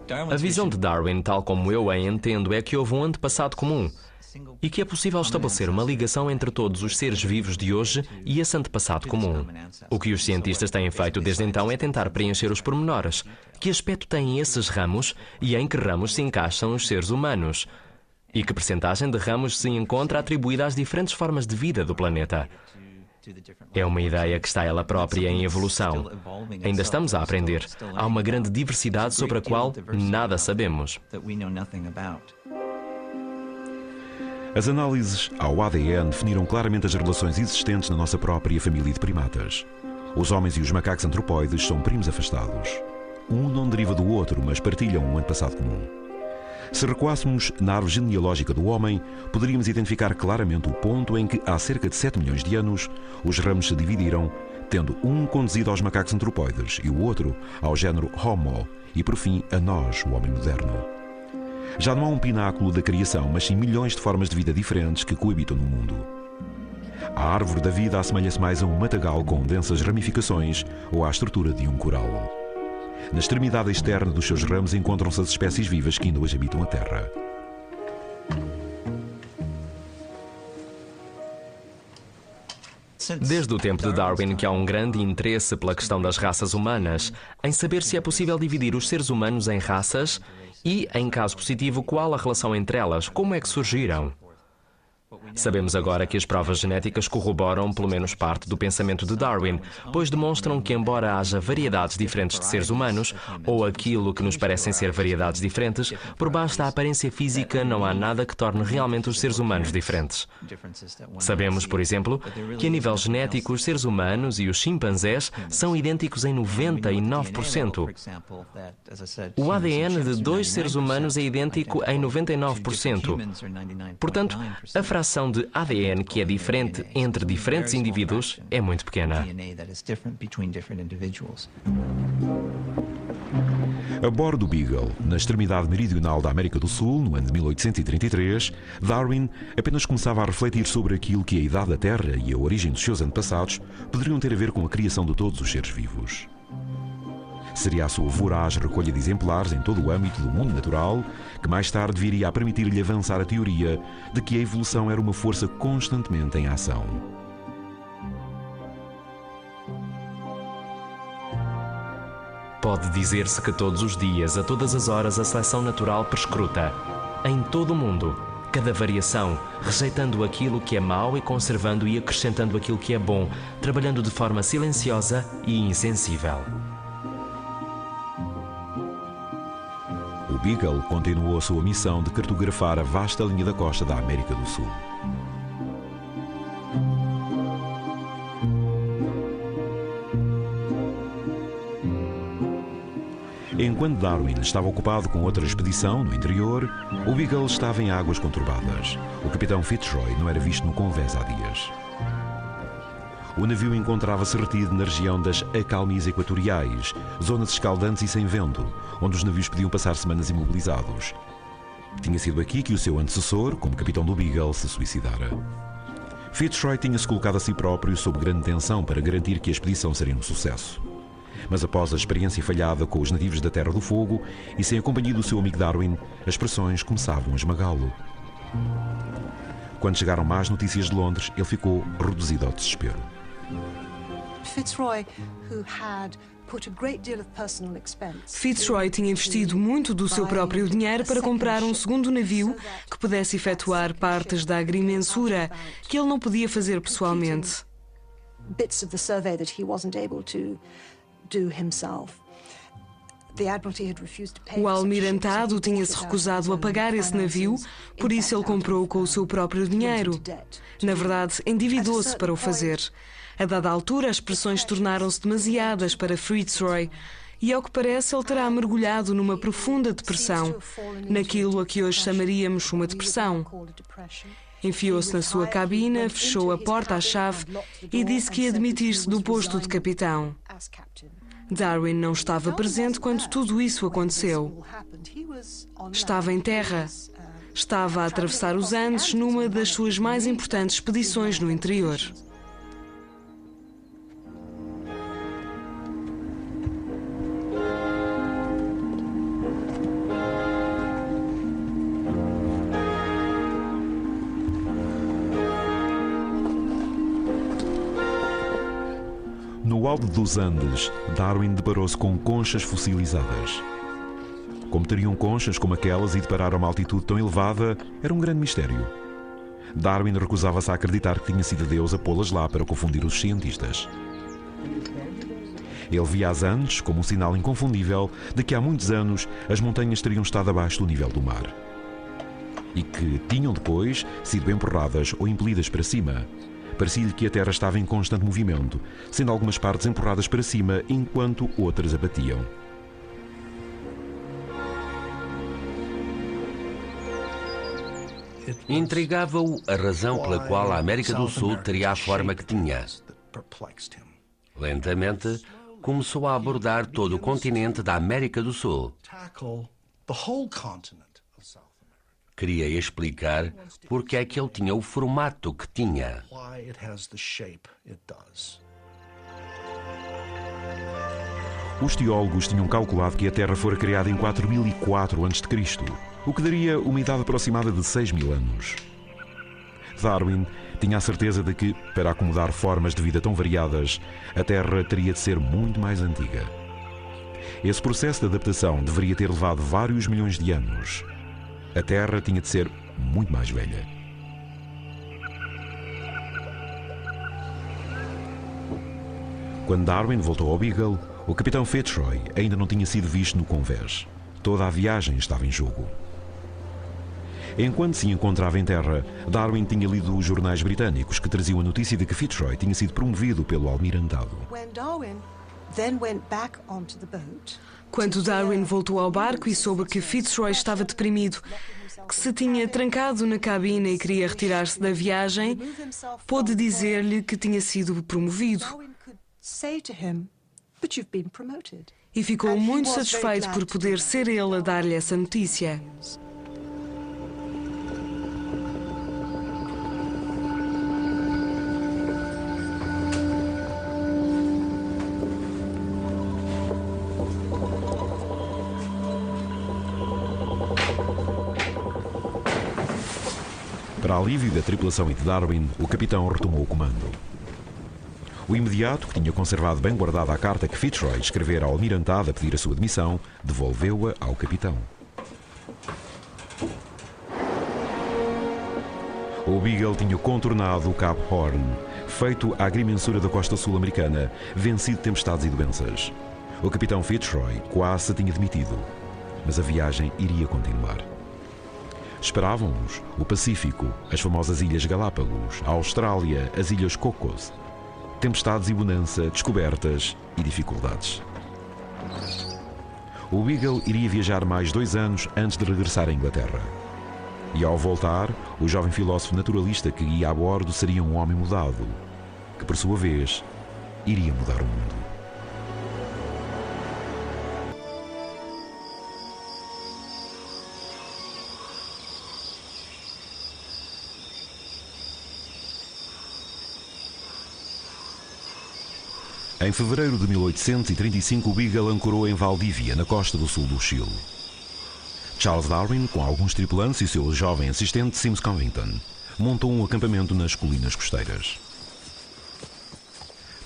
A visão de Darwin, tal como eu a entendo, é que houve um antepassado comum e que é possível estabelecer uma ligação entre todos os seres vivos de hoje e esse antepassado comum. O que os cientistas têm feito desde então é tentar preencher os pormenores. Que aspecto têm esses ramos e em que ramos se encaixam os seres humanos? E que percentagem de ramos se encontra atribuída às diferentes formas de vida do planeta? É uma ideia que está ela própria em evolução. Ainda estamos a aprender. Há uma grande diversidade sobre a qual nada sabemos. As análises ao ADN definiram claramente as relações existentes na nossa própria família de primatas. Os homens e os macacos antropóides são primos afastados. Um não deriva do outro, mas partilham um antepassado comum. Se recuássemos na árvore genealógica do homem, poderíamos identificar claramente o ponto em que, há cerca de 7 milhões de anos, os ramos se dividiram, tendo um conduzido aos macacos antropóides e o outro ao género Homo e, por fim, a nós, o homem moderno. Já não há um pináculo da criação, mas sim milhões de formas de vida diferentes que coabitam no mundo. A árvore da vida assemelha-se mais a um matagal com densas ramificações ou à estrutura de um coral. Na extremidade externa dos seus ramos encontram-se as espécies vivas que ainda hoje habitam a Terra. Desde o tempo de Darwin que há um grande interesse pela questão das raças humanas, em saber se é possível dividir os seres humanos em raças e, em caso positivo, qual a relação entre elas, como é que surgiram. Sabemos agora que as provas genéticas corroboram pelo menos parte do pensamento de Darwin, pois demonstram que, embora haja variedades diferentes de seres humanos, ou aquilo que nos parecem ser variedades diferentes, por baixo da aparência física não há nada que torne realmente os seres humanos diferentes. Sabemos, por exemplo, que a nível genético os seres humanos e os chimpanzés são idênticos em 99%. O ADN de 2 seres humanos é idêntico em 99%. Portanto, a fração de ADN que é diferente entre diferentes indivíduos é muito pequena. A bordo do Beagle, na extremidade meridional da América do Sul, no ano de 1833, Darwin apenas começava a refletir sobre aquilo que a idade da Terra e a origem dos seus antepassados poderiam ter a ver com a criação de todos os seres vivos. Seria a sua voraz recolha de exemplares em todo o âmbito do mundo natural que mais tarde viria a permitir-lhe avançar a teoria de que a evolução era uma força constantemente em ação. Pode dizer-se que todos os dias, a todas as horas, a seleção natural perscruta, em todo o mundo, cada variação, rejeitando aquilo que é mau e conservando e acrescentando aquilo que é bom, trabalhando de forma silenciosa e insensível. O Beagle continuou a sua missão de cartografar a vasta linha da costa da América do Sul. Enquanto Darwin estava ocupado com outra expedição no interior, o Beagle estava em águas conturbadas. O capitão Fitzroy não era visto no convés há dias. O navio encontrava-se retido na região das acalmias equatoriais, zonas escaldantes e sem vento, onde os navios podiam passar semanas imobilizados. Tinha sido aqui que o seu antecessor, como capitão do Beagle, se suicidara. Fitzroy tinha-se colocado a si próprio sob grande tensão para garantir que a expedição seria um sucesso. Mas após a experiência falhada com os nativos da Terra do Fogo e sem a companhia do seu amigo Darwin, as pressões começavam a esmagá-lo. Quando chegaram más notícias de Londres, ele ficou reduzido ao desespero. Fitzroy tinha investido muito do seu próprio dinheiro para comprar um segundo navio que pudesse efetuar partes da agrimensura que ele não podia fazer pessoalmente. O almirantado tinha-se recusado a pagar esse navio, por isso ele comprou com o seu próprio dinheiro. Na verdade, endividou-se para o fazer. A dada altura, as pressões tornaram-se demasiadas para Fitzroy e, ao que parece, ele terá mergulhado numa profunda depressão, naquilo a que hoje chamaríamos uma depressão. Enfiou-se na sua cabina, fechou a porta à chave e disse que ia demitir-se do posto de capitão. Darwin não estava presente quando tudo isso aconteceu. Estava em terra. Estava a atravessar os Andes numa das suas mais importantes expedições no interior. No alto dos Andes, Darwin deparou-se com conchas fossilizadas. Como teriam conchas como aquelas e de parar a uma altitude tão elevada, era um grande mistério. Darwin recusava-se a acreditar que tinha sido Deus a pô-las lá para confundir os cientistas. Ele via as Andes como um sinal inconfundível de que há muitos anos as montanhas teriam estado abaixo do nível do mar. E que tinham depois sido empurradas ou impelidas para cima. Parecia-lhe que a Terra estava em constante movimento, sendo algumas partes empurradas para cima enquanto outras abatiam. Intrigava-o a razão pela qual a América do Sul teria a forma que tinha. Lentamente, começou a abordar todo o continente da América do Sul. Queria explicar porque é que ele tinha o formato que tinha. Os teólogos tinham calculado que a Terra fora criada em 4004 a.C., o que daria uma idade aproximada de 6.000 anos. Darwin tinha a certeza de que, para acomodar formas de vida tão variadas, a Terra teria de ser muito mais antiga. Esse processo de adaptação deveria ter levado vários milhões de anos. A Terra tinha de ser muito mais velha. Quando Darwin voltou ao Beagle, o capitão Fitzroy ainda não tinha sido visto no convés. Toda a viagem estava em jogo. Enquanto se encontrava em terra, Darwin tinha lido os jornais britânicos que traziam a notícia de que Fitzroy tinha sido promovido pelo almirantado. Quando Darwin voltou ao barco e soube que Fitzroy estava deprimido, que se tinha trancado na cabine e queria retirar-se da viagem, pôde dizer-lhe que tinha sido promovido. E ficou muito satisfeito por poder ser ele a dar-lhe essa notícia. Para alívio da tripulação e de Darwin, o capitão retomou o comando. O imediato, que tinha conservado bem guardada a carta que Fitzroy escrevera ao almirantado a pedir a sua demissão, devolveu-a ao capitão. O Beagle tinha contornado o Cabo Horn, feito à agrimensura da costa sul-americana, vencido tempestades e doenças. O capitão Fitzroy quase se tinha demitido, mas a viagem iria continuar. Esperavam-nos o Pacífico, as famosas Ilhas Galápagos, a Austrália, as Ilhas Cocos. Tempestades e bonança, descobertas e dificuldades. O Beagle iria viajar mais 2 anos antes de regressar à Inglaterra. E ao voltar, o jovem filósofo naturalista que ia a bordo seria um homem mudado, que por sua vez iria mudar o mundo. Em fevereiro de 1835, o Beagle ancorou em Valdívia, na costa do sul do Chile. Charles Darwin, com alguns tripulantes e seu jovem assistente Sims Covington, montou um acampamento nas colinas costeiras.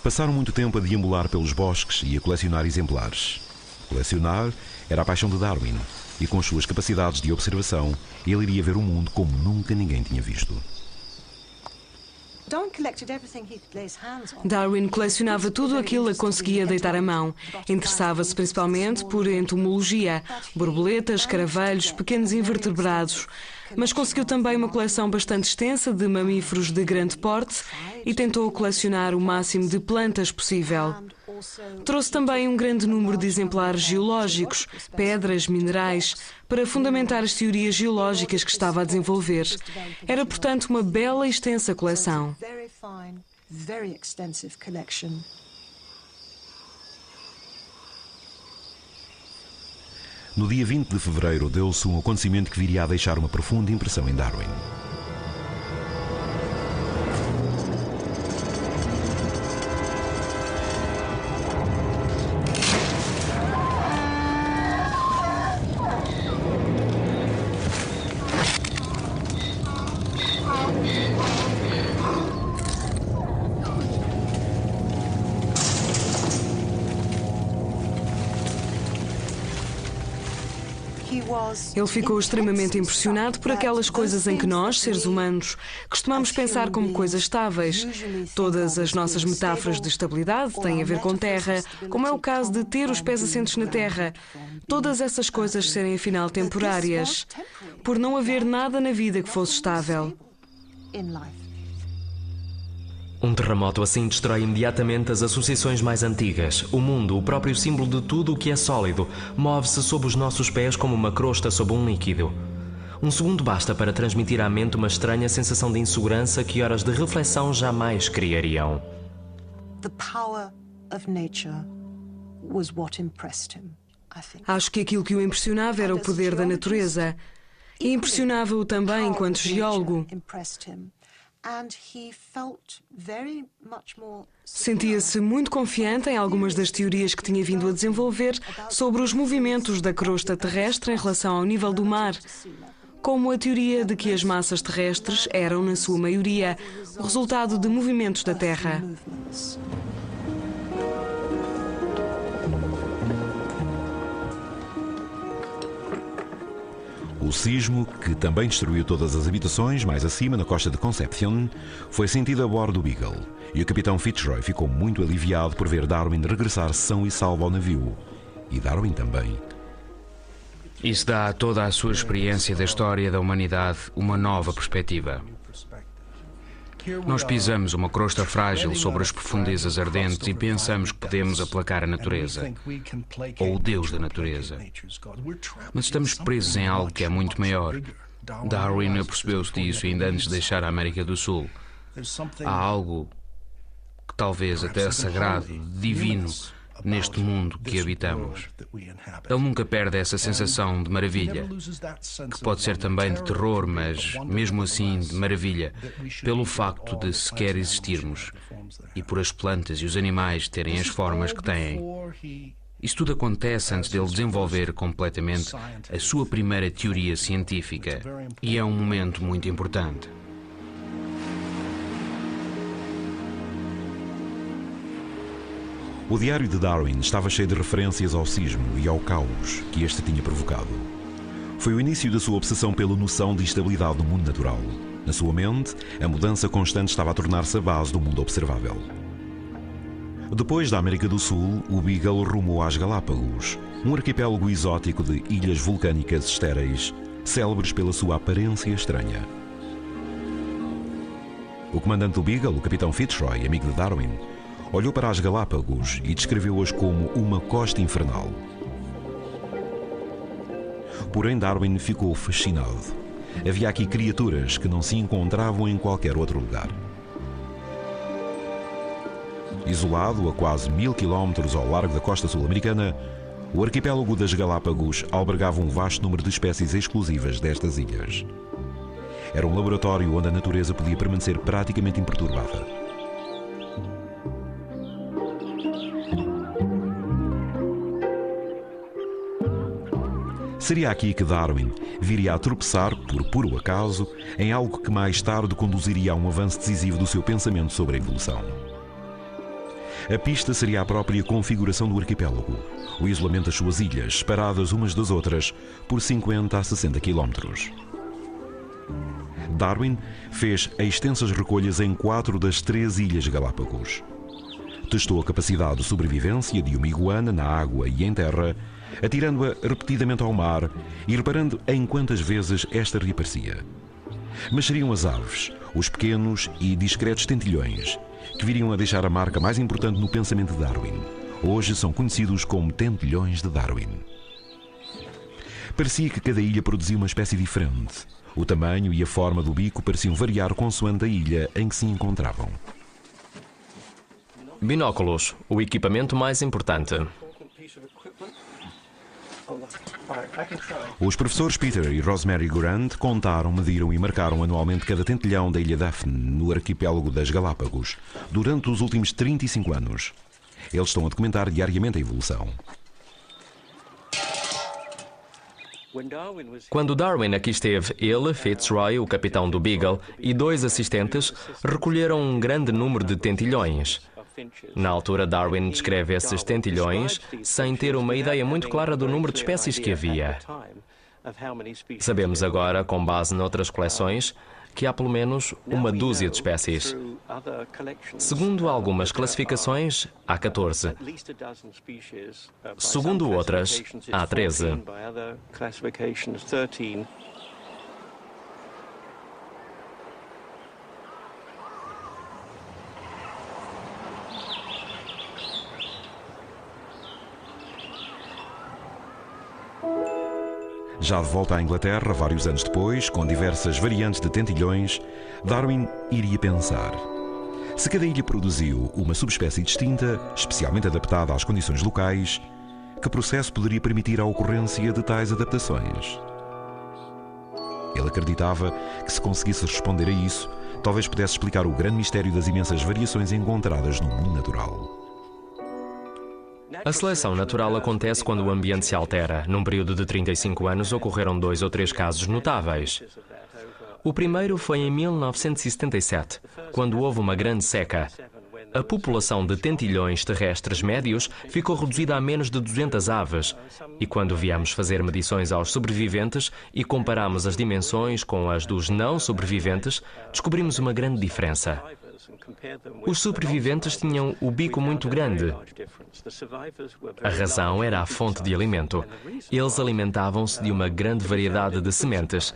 Passaram muito tempo a deambular pelos bosques e a colecionar exemplares. Colecionar era a paixão de Darwin, e com as suas capacidades de observação, ele iria ver o mundo como nunca ninguém tinha visto. Darwin colecionava tudo aquilo a que conseguia deitar a mão. Interessava-se principalmente por entomologia, borboletas, caravelhos, pequenos invertebrados. Mas conseguiu também uma coleção bastante extensa de mamíferos de grande porte e tentou colecionar o máximo de plantas possível. Trouxe também um grande número de exemplares geológicos, pedras, minerais, para fundamentar as teorias geológicas que estava a desenvolver. Era, portanto, uma bela e extensa coleção. No dia 20 de fevereiro, deu-se um acontecimento que viria a deixar uma profunda impressão em Darwin. Ele ficou extremamente impressionado por aquelas coisas em que nós, seres humanos, costumamos pensar como coisas estáveis. Todas as nossas metáforas de estabilidade têm a ver com terra, como é o caso de ter os pés assentos na terra. Todas essas coisas serem afinal temporárias, por não haver nada na vida que fosse estável. Um terremoto assim destrói imediatamente as associações mais antigas. O mundo, o próprio símbolo de tudo o que é sólido, move-se sob os nossos pés como uma crosta sob um líquido. Um segundo basta para transmitir à mente uma estranha sensação de insegurança que horas de reflexão jamais criariam. Acho que aquilo que o impressionava era o poder da natureza. E impressionava-o também enquanto geólogo. Sentia-se muito confiante em algumas das teorias que tinha vindo a desenvolver sobre os movimentos da crosta terrestre em relação ao nível do mar, como a teoria de que as massas terrestres eram, na sua maioria, o resultado de movimentos da Terra. O sismo, que também destruiu todas as habitações mais acima na costa de Concepción, foi sentido a bordo do Beagle, e o capitão Fitzroy ficou muito aliviado por ver Darwin regressar são e salvo ao navio. E Darwin também. Isso dá a toda a sua experiência da história da humanidade uma nova perspectiva. Nós pisamos uma crosta frágil sobre as profundezas ardentes e pensamos que podemos aplacar a natureza, ou o Deus da natureza. Mas estamos presos em algo que é muito maior. Darwin apercebeu-se disso ainda antes de deixar a América do Sul. Há algo que talvez até é sagrado, divino, neste mundo que habitamos. Ele nunca perde essa sensação de maravilha, que pode ser também de terror, mas mesmo assim de maravilha, pelo facto de sequer existirmos e por as plantas e os animais terem as formas que têm. Isso tudo acontece antes dele desenvolver completamente a sua primeira teoria científica, e é um momento muito importante. O diário de Darwin estava cheio de referências ao sismo e ao caos que este tinha provocado. Foi o início da sua obsessão pela noção de estabilidade do mundo natural. Na sua mente, a mudança constante estava a tornar-se a base do mundo observável. Depois da América do Sul, o Beagle rumou às Galápagos, um arquipélago exótico de ilhas vulcânicas estéreis, célebres pela sua aparência estranha. O comandante do Beagle, o capitão Fitzroy, amigo de Darwin, olhou para as Galápagos e descreveu-as como uma costa infernal. Porém, Darwin ficou fascinado. Havia aqui criaturas que não se encontravam em qualquer outro lugar. Isolado a quase 1000 quilómetros ao largo da costa sul-americana, o arquipélago das Galápagos albergava um vasto número de espécies exclusivas destas ilhas. Era um laboratório onde a natureza podia permanecer praticamente imperturbada. Seria aqui que Darwin viria a tropeçar, por puro acaso, em algo que mais tarde conduziria a um avanço decisivo do seu pensamento sobre a evolução. A pista seria a própria configuração do arquipélago, o isolamento das suas ilhas, separadas umas das outras por 50 a 60 quilómetros. Darwin fez extensas recolhas em 4 das 3 ilhas Galápagos. Testou a capacidade de sobrevivência de uma iguana na água e em terra, atirando-a repetidamente ao mar e reparando em quantas vezes esta reaparecia. Mas seriam as aves, os pequenos e discretos tentilhões, que viriam a deixar a marca mais importante no pensamento de Darwin. Hoje são conhecidos como tentilhões de Darwin. Parecia que cada ilha produzia uma espécie diferente. O tamanho e a forma do bico pareciam variar consoante a ilha em que se encontravam. Binóculos, o equipamento mais importante. Os professores Peter e Rosemary Grant contaram, mediram e marcaram anualmente cada tentilhão da ilha Daphne, no arquipélago das Galápagos, durante os últimos 35 anos. Eles estão a documentar diariamente a evolução. Quando Darwin aqui esteve, ele, Fitzroy, o capitão do Beagle, e 2 assistentes recolheram um grande número de tentilhões. Na altura, Darwin descreve esses tentilhões sem ter uma ideia muito clara do número de espécies que havia. Sabemos agora, com base noutras coleções, que há pelo menos uma dúzia de espécies. Segundo algumas classificações, há 14. Segundo outras, há 13. Já de volta à Inglaterra, vários anos depois, com diversas variantes de tentilhões, Darwin iria pensar: se cada ilha produziu uma subespécie distinta, especialmente adaptada às condições locais, que processo poderia permitir a ocorrência de tais adaptações? Ele acreditava que, se conseguisse responder a isso, talvez pudesse explicar o grande mistério das imensas variações encontradas no mundo natural. A seleção natural acontece quando o ambiente se altera. Num período de 35 anos ocorreram 2 ou 3 casos notáveis. O primeiro foi em 1977, quando houve uma grande seca. A população de tentilhões terrestres médios ficou reduzida a menos de 200 aves. E quando viemos fazer medições aos sobreviventes e comparamos as dimensões com as dos não sobreviventes, descobrimos uma grande diferença. Os sobreviventes tinham o bico muito grande. A razão era a fonte de alimento. Eles alimentavam-se de uma grande variedade de sementes.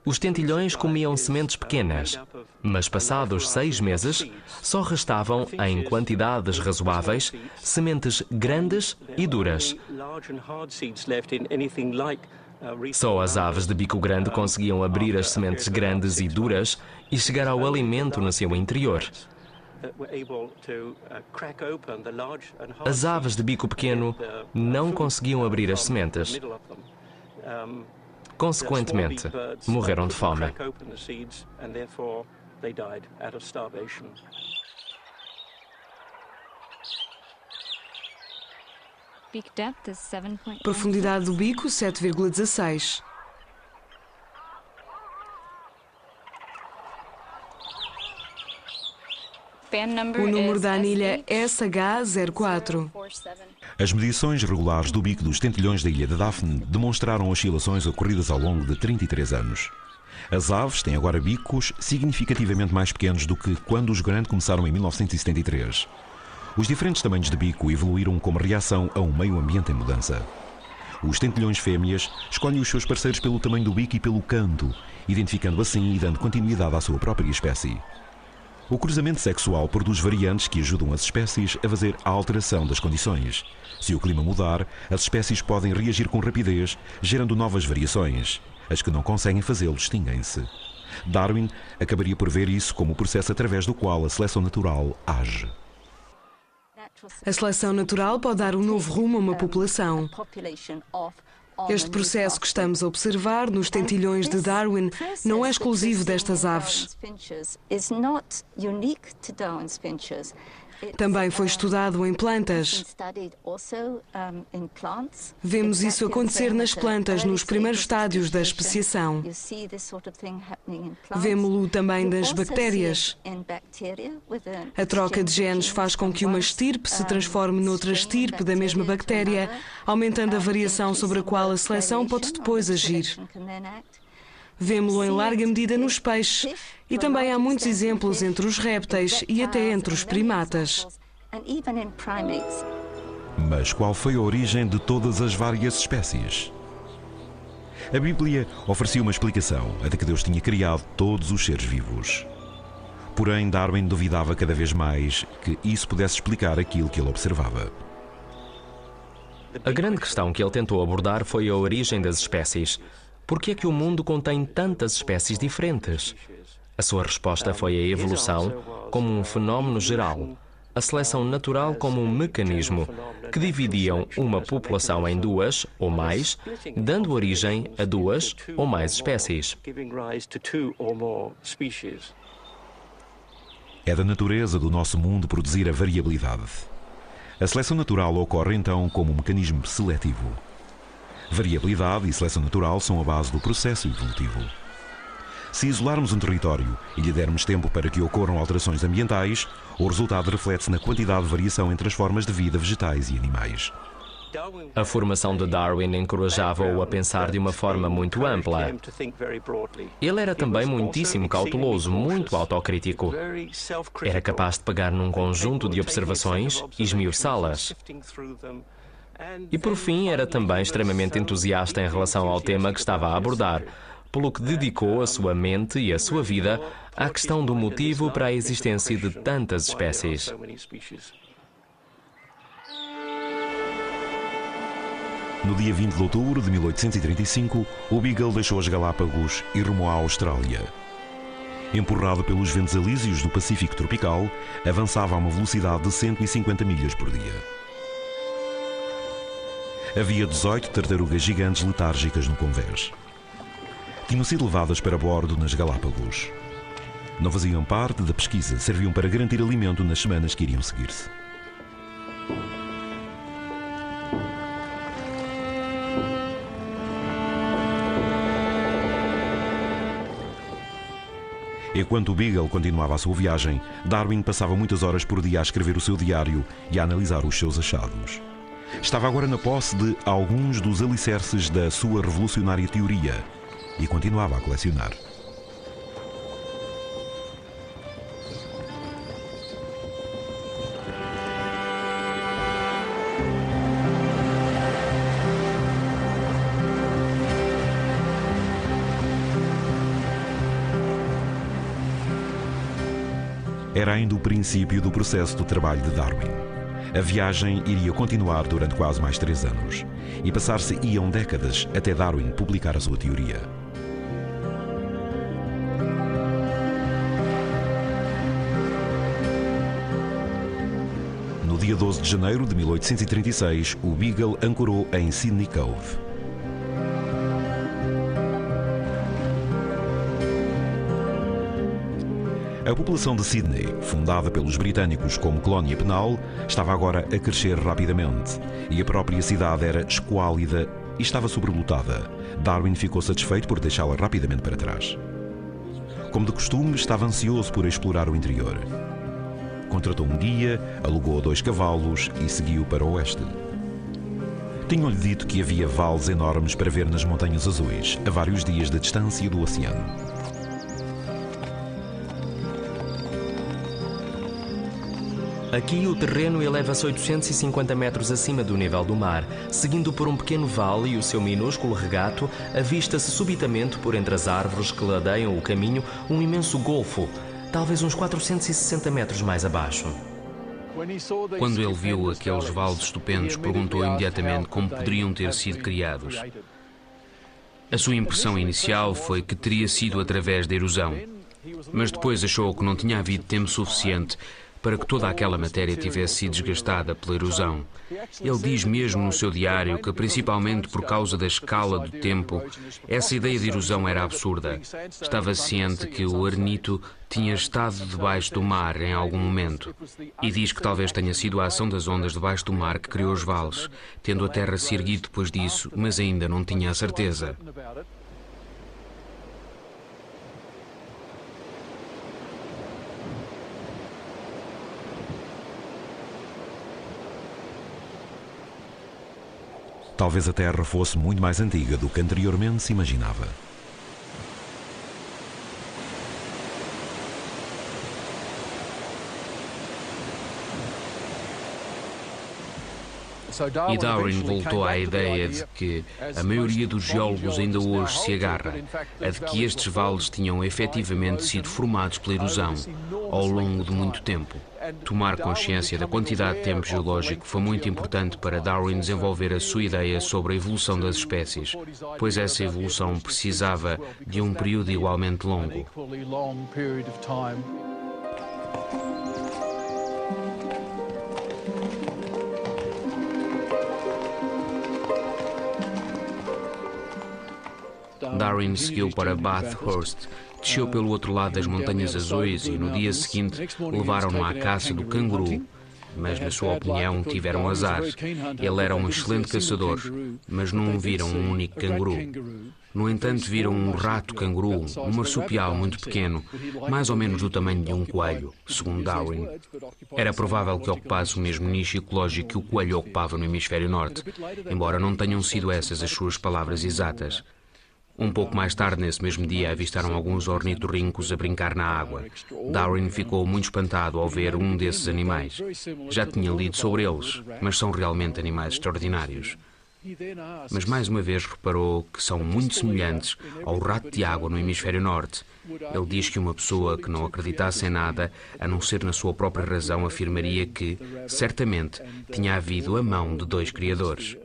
Os tentilhões comiam sementes pequenas, mas passados 6 meses, só restavam, em quantidades razoáveis, sementes grandes e duras. Só as aves de bico grande conseguiam abrir as sementes grandes e duras e chegar ao alimento no seu interior. As aves de bico pequeno não conseguiam abrir as sementes. Consequentemente, morreram de fome. Profundidade do bico, 7,16. O número da anilha SH04. As medições regulares do bico dos tentilhões da ilha de Daphne demonstraram oscilações ocorridas ao longo de 33 anos. As aves têm agora bicos significativamente mais pequenos do que quando os grandes começaram em 1973. Os diferentes tamanhos de bico evoluíram como reação a um meio ambiente em mudança. Os tentilhões fêmeas escolhem os seus parceiros pelo tamanho do bico e pelo canto, identificando assim e dando continuidade à sua própria espécie. O cruzamento sexual produz variantes que ajudam as espécies a fazer a alteração das condições. Se o clima mudar, as espécies podem reagir com rapidez, gerando novas variações. As que não conseguem fazê-lo extinguem-se. Darwin acabaria por ver isso como o processo através do qual a seleção natural age. A seleção natural pode dar um novo rumo a uma população. Este processo que estamos a observar nos tentilhões de Darwin não é exclusivo destas aves. Também foi estudado em plantas. Vemos isso acontecer nas plantas nos primeiros estádios da especiação. Vemo-lo também nas bactérias. A troca de genes faz com que uma estirpe se transforme noutra estirpe da mesma bactéria, aumentando a variação sobre a qual a seleção pode depois agir. Vemo-lo em larga medida nos peixes e também há muitos exemplos entre os répteis e até entre os primatas. Mas qual foi a origem de todas as várias espécies? A Bíblia oferecia uma explicação, a de que Deus tinha criado todos os seres vivos. Porém, Darwin duvidava cada vez mais que isso pudesse explicar aquilo que ele observava. A grande questão que ele tentou abordar foi a origem das espécies. Por que é que o mundo contém tantas espécies diferentes? A sua resposta foi a evolução como um fenómeno geral, a seleção natural como um mecanismo que dividiam uma população em duas ou mais, dando origem a duas ou mais espécies. É da natureza do nosso mundo produzir a variabilidade. A seleção natural ocorre então como um mecanismo seletivo. Variabilidade e seleção natural são a base do processo evolutivo. Se isolarmos um território e lhe dermos tempo para que ocorram alterações ambientais, o resultado reflete-se na quantidade de variação entre as formas de vida vegetais e animais. A formação de Darwin encorajava-o a pensar de uma forma muito ampla. Ele era também muitíssimo cauteloso, muito autocrítico. Era capaz de pegar num conjunto de observações e esmiuçá-las. E por fim, era também extremamente entusiasta em relação ao tema que estava a abordar, pelo que dedicou a sua mente e a sua vida à questão do motivo para a existência de tantas espécies. No dia 20 de outubro de 1835, o Beagle deixou as Galápagos e rumou à Austrália. Empurrado pelos ventos alísios do Pacífico tropical, avançava a uma velocidade de 150 milhas por dia. Havia 18 tartarugas gigantes letárgicas no convés. Tinham sido levadas para bordo nas Galápagos. Não faziam parte da pesquisa, serviam para garantir alimento nas semanas que iriam seguir-se. Enquanto o Beagle continuava a sua viagem, Darwin passava muitas horas por dia a escrever o seu diário e a analisar os seus achados. Estava agora na posse de alguns dos alicerces da sua revolucionária teoria e continuava a colecionar. Era ainda o princípio do processo do trabalho de Darwin. A viagem iria continuar durante quase mais 3 anos e passar-se-iam décadas até Darwin publicar a sua teoria. No dia 12 de janeiro de 1836, o Beagle ancorou em Sydney Cove. A população de Sydney, fundada pelos britânicos como colónia penal, estava agora a crescer rapidamente e a própria cidade era esquálida e estava sobrelotada. Darwin ficou satisfeito por deixá-la rapidamente para trás. Como de costume, estava ansioso por explorar o interior. Contratou um guia, alugou 2 cavalos e seguiu para o oeste. Tinham-lhe dito que havia vales enormes para ver nas Montanhas Azuis, a vários dias de distância do oceano. Aqui o terreno eleva-se 850 metros acima do nível do mar. Seguindo por um pequeno vale e o seu minúsculo regato, avista-se subitamente por entre as árvores que ladeiam o caminho um imenso golfo, talvez uns 460 metros mais abaixo. Quando ele viu aqueles vales estupendos, perguntou imediatamente como poderiam ter sido criados. A sua impressão inicial foi que teria sido através da erosão, mas depois achou que não tinha havido tempo suficiente para que toda aquela matéria tivesse sido desgastada pela erosão. Ele diz mesmo no seu diário que, principalmente por causa da escala do tempo, essa ideia de erosão era absurda. Estava ciente que o arenito tinha estado debaixo do mar em algum momento e diz que talvez tenha sido a ação das ondas debaixo do mar que criou os vales, tendo a terra se erguido depois disso, mas ainda não tinha a certeza. Talvez a Terra fosse muito mais antiga do que anteriormente se imaginava. E Darwin voltou à ideia de que a maioria dos geólogos ainda hoje se agarra, a de que estes vales tinham efetivamente sido formados pela erosão ao longo de muito tempo. Tomar consciência da quantidade de tempo geológico foi muito importante para Darwin desenvolver a sua ideia sobre a evolução das espécies, pois essa evolução precisava de um período igualmente longo. Darwin seguiu para Bathurst, desceu pelo outro lado das Montanhas Azuis e no dia seguinte levaram-no à caça do canguru. Mas, na sua opinião, tiveram azar. Ele era um excelente caçador, mas não viram um único canguru. No entanto, viram um rato-canguru, um marsupial muito pequeno, mais ou menos do tamanho de um coelho, segundo Darwin. Era provável que ocupasse o mesmo nicho ecológico que o coelho ocupava no hemisfério norte, embora não tenham sido essas as suas palavras exatas. Um pouco mais tarde, nesse mesmo dia, avistaram alguns ornitorrincos a brincar na água. Darwin ficou muito espantado ao ver um desses animais. Já tinha lido sobre eles, mas são realmente animais extraordinários. Mas mais uma vez reparou que são muito semelhantes ao rato de água no hemisfério norte. Ele diz que uma pessoa que não acreditasse em nada, a não ser na sua própria razão, afirmaria que, certamente, tinha havido a mão de 2 criadores.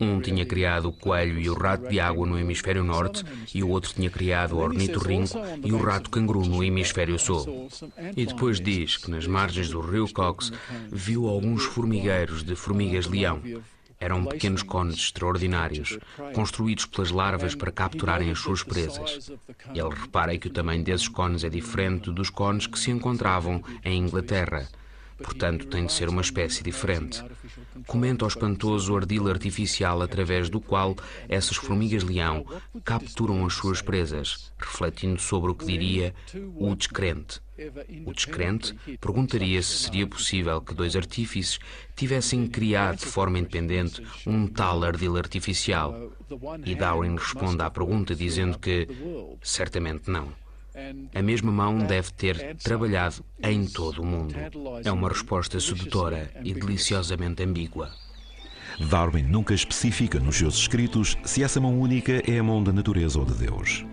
Um tinha criado o coelho e o rato de água no hemisfério norte e o outro tinha criado o ornitorrinco e o rato-canguru no hemisfério sul. E depois diz que nas margens do rio Cox viu alguns formigueiros de formigas-leão. Eram pequenos cones extraordinários, construídos pelas larvas para capturarem as suas presas. Ele repara que o tamanho desses cones é diferente dos cones que se encontravam em Inglaterra. portanto tem de ser uma espécie diferente. Comenta o espantoso ardil artificial através do qual essas formigas-leão capturam as suas presas, refletindo sobre o que diria o descrente. O descrente perguntaria se seria possível que dois artífices tivessem criado de forma independente um tal ardil artificial. E Darwin responde à pergunta dizendo que, certamente não. A mesma mão deve ter trabalhado em todo o mundo. É uma resposta sedutora e deliciosamente ambígua. Darwin nunca especifica nos seus escritos se essa mão única é a mão da natureza ou de Deus.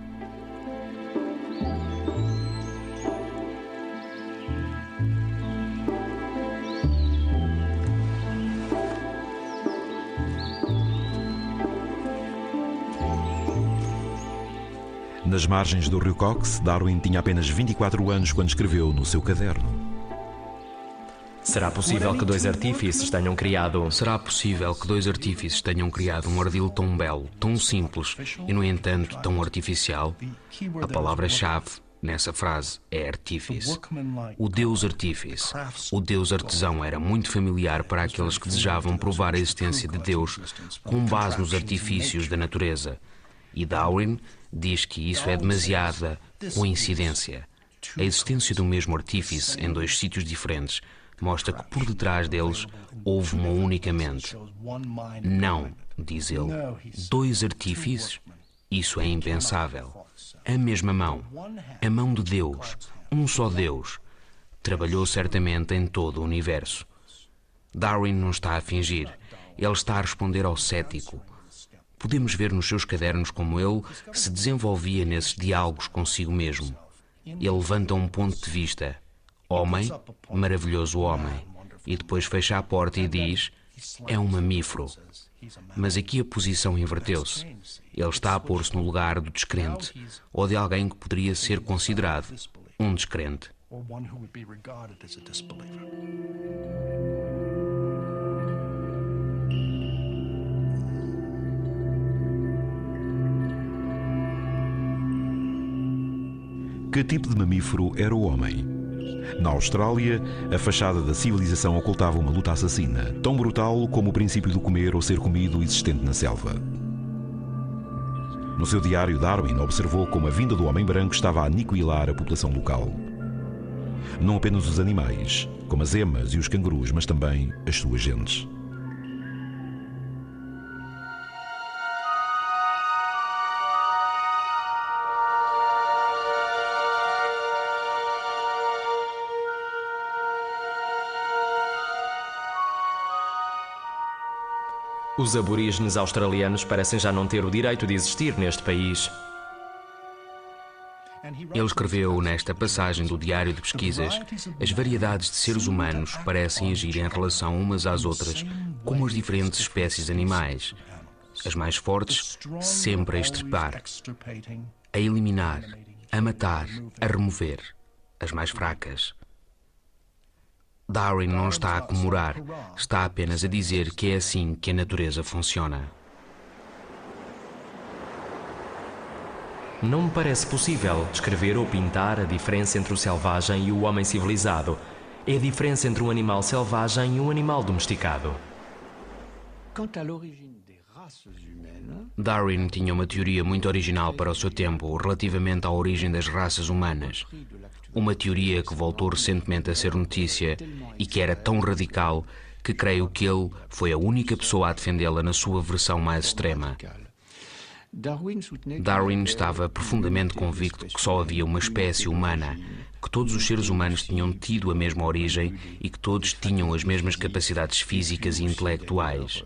Nas margens do rio Cox, Darwin tinha apenas 24 anos quando escreveu no seu caderno: Será possível que dois artífices tenham criado um ardil tão belo, tão simples e, no entanto, tão artificial? A palavra-chave nessa frase é artífice. O Deus artífice, o Deus artesão era muito familiar para aqueles que desejavam provar a existência de Deus com base nos artifícios da natureza. E Darwin diz que isso é demasiada coincidência. A existência do mesmo artífice em dois sítios diferentes mostra que por detrás deles houve uma única mente. Não, diz ele, dois artífices? Isso é impensável. A mesma mão, a mão de Deus, um só Deus, trabalhou certamente em todo o universo. Darwin não está a fingir, ele está a responder ao cético. Podemos ver nos seus cadernos como ele se desenvolvia nesses diálogos consigo mesmo. Ele levanta um ponto de vista. Homem, maravilhoso homem. E depois fecha a porta e diz: é um mamífero. Mas aqui a posição inverteu-se. Ele está a pôr-se no lugar do descrente, ou de alguém que poderia ser considerado um descrente. Que tipo de mamífero era o homem? Na Austrália, a fachada da civilização ocultava uma luta assassina, tão brutal como o princípio do comer ou ser comido existente na selva. No seu diário, Darwin observou como a vinda do homem branco estava a aniquilar a população local. Não apenas os animais, como as emas e os cangurus, mas também as suas gentes. Os aborígenes australianos parecem já não ter o direito de existir neste país. Ele escreveu nesta passagem do diário de pesquisas: as variedades de seres humanos parecem agir em relação umas às outras como as diferentes espécies animais. As mais fortes sempre a extirpar, a eliminar, a matar, a remover. As mais fracas. Darwin não está a comemorar, está apenas a dizer que é assim que a natureza funciona. Não me parece possível descrever ou pintar a diferença entre o selvagem e o homem civilizado. É a diferença entre um animal selvagem e um animal domesticado. Darwin tinha uma teoria muito original para o seu tempo relativamente à origem das raças humanas. Uma teoria que voltou recentemente a ser notícia e que era tão radical que creio que ele foi a única pessoa a defendê-la na sua versão mais extrema. Darwin estava profundamente convicto que só havia uma espécie humana, que todos os seres humanos tinham tido a mesma origem e que todos tinham as mesmas capacidades físicas e intelectuais.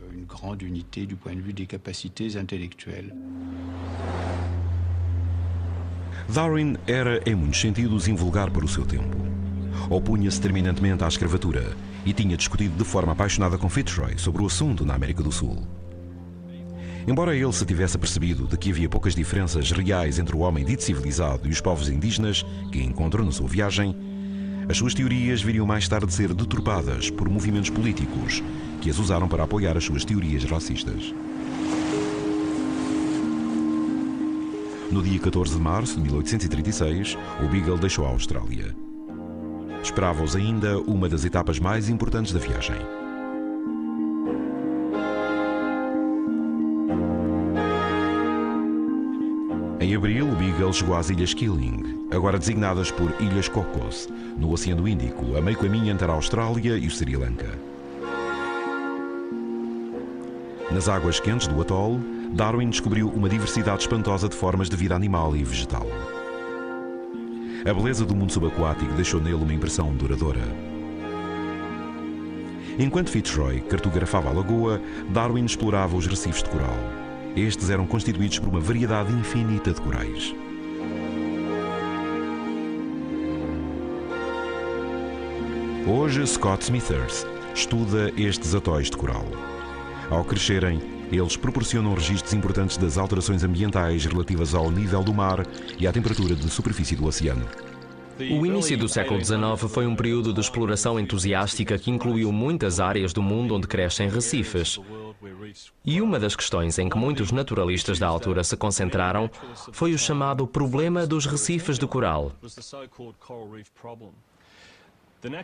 Darwin era, em muitos sentidos, invulgar para o seu tempo. Opunha-se terminantemente à escravatura e tinha discutido de forma apaixonada com Fitzroy sobre o assunto na América do Sul. Embora ele se tivesse apercebido de que havia poucas diferenças reais entre o homem dito civilizado e os povos indígenas que encontrou na sua viagem, as suas teorias viriam mais tarde ser deturpadas por movimentos políticos que as usaram para apoiar as suas teorias racistas. No dia 14 de março de 1836, o Beagle deixou a Austrália. Esperava-os ainda uma das etapas mais importantes da viagem. Em abril, o Beagle chegou às Ilhas Keeling, agora designadas por Ilhas Cocos, no Oceano Índico, a meio caminho entre a Austrália e o Sri Lanka. Nas águas quentes do atol, Darwin descobriu uma diversidade espantosa de formas de vida animal e vegetal. A beleza do mundo subaquático deixou nele uma impressão duradoura. Enquanto Fitzroy cartografava a lagoa, Darwin explorava os recifes de coral. Estes eram constituídos por uma variedade infinita de corais. Hoje, Scott Smithers estuda estes atóis de coral. Ao crescerem, eles proporcionam registros importantes das alterações ambientais relativas ao nível do mar e à temperatura de superfície do oceano. O início do século XIX foi um período de exploração entusiástica que incluiu muitas áreas do mundo onde crescem recifes. E uma das questões em que muitos naturalistas da altura se concentraram foi o chamado problema dos recifes de coral.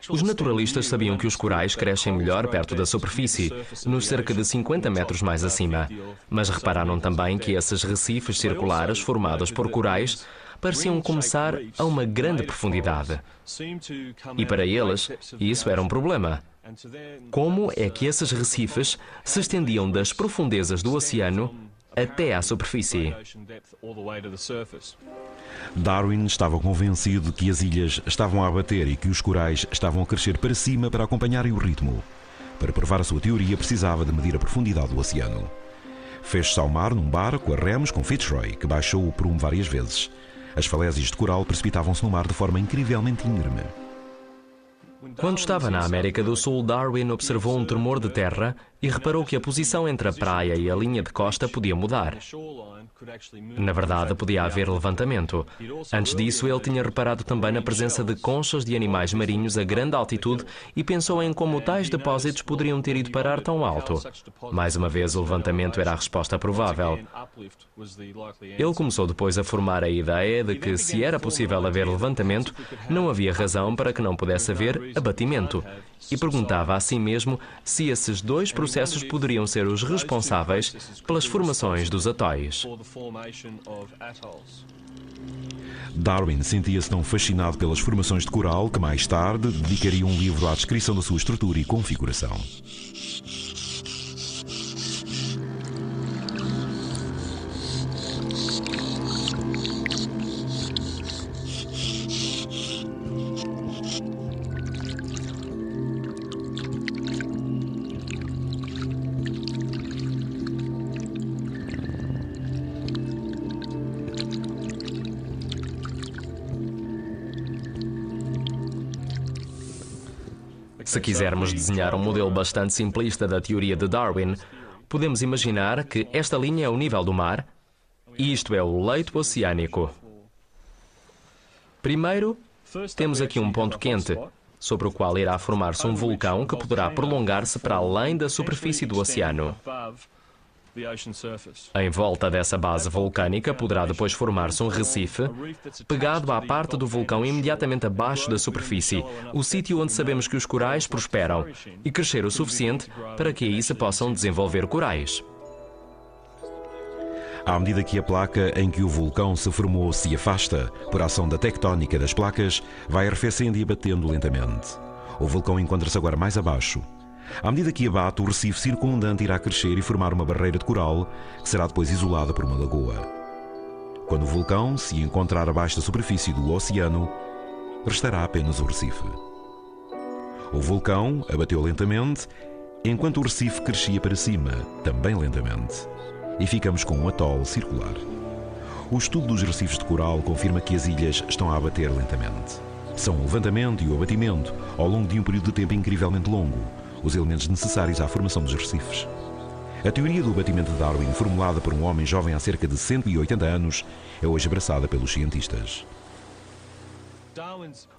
Os naturalistas sabiam que os corais crescem melhor perto da superfície, nos cerca de 50 metros mais acima, mas repararam também que esses recifes circulares formados por corais pareciam começar a uma grande profundidade. E para eles, isso era um problema. Como é que esses recifes se estendiam das profundezas do oceano até à superfície? Darwin estava convencido que as ilhas estavam a abater e que os corais estavam a crescer para cima para acompanharem o ritmo. Para provar a sua teoria, precisava de medir a profundidade do oceano. Fez-se ao mar num barco a remos com Fitzroy, que baixou o prumo várias vezes. As falésias de coral precipitavam-se no mar de forma incrivelmente íngreme. Quando estava na América do Sul, Darwin observou um tremor de terra e reparou que a posição entre a praia e a linha de costa podia mudar. Na verdade, podia haver levantamento. Antes disso, ele tinha reparado também na presença de conchas de animais marinhos a grande altitude e pensou em como tais depósitos poderiam ter ido parar tão alto. Mais uma vez, o levantamento era a resposta provável. Ele começou depois a formar a ideia de que, se era possível haver levantamento, não havia razão para que não pudesse haver abatimento. E perguntava a si mesmo se esses dois processos poderiam ser os responsáveis pelas formações dos atóis. Darwin sentia-se tão fascinado pelas formações de coral que mais tarde dedicaria um livro à descrição da sua estrutura e configuração. Se quisermos desenhar um modelo bastante simplista da teoria de Darwin, podemos imaginar que esta linha é o nível do mar e isto é o leito oceânico. Primeiro, temos aqui um ponto quente, sobre o qual irá formar-se um vulcão que poderá prolongar-se para além da superfície do oceano. Em volta dessa base vulcânica poderá depois formar-se um recife pegado à parte do vulcão imediatamente abaixo da superfície, o sítio onde sabemos que os corais prosperam, e crescer o suficiente para que aí se possam desenvolver corais. À medida que a placa em que o vulcão se formou se afasta, por ação da tectónica das placas, vai arrefecendo e abatendo lentamente. O vulcão encontra-se agora mais abaixo. À medida que abate, o recife circundante irá crescer e formar uma barreira de coral, que será depois isolada por uma lagoa. Quando o vulcão se encontrar abaixo da superfície do oceano, restará apenas o recife. O vulcão abateu lentamente, enquanto o recife crescia para cima, também lentamente. E ficamos com um atol circular. O estudo dos recifes de coral confirma que as ilhas estão a abater lentamente. São o levantamento e o abatimento, ao longo de um período de tempo incrivelmente longo, os elementos necessários à formação dos recifes. A teoria do abatimento de Darwin, formulada por um homem jovem há cerca de 180 anos, é hoje abraçada pelos cientistas.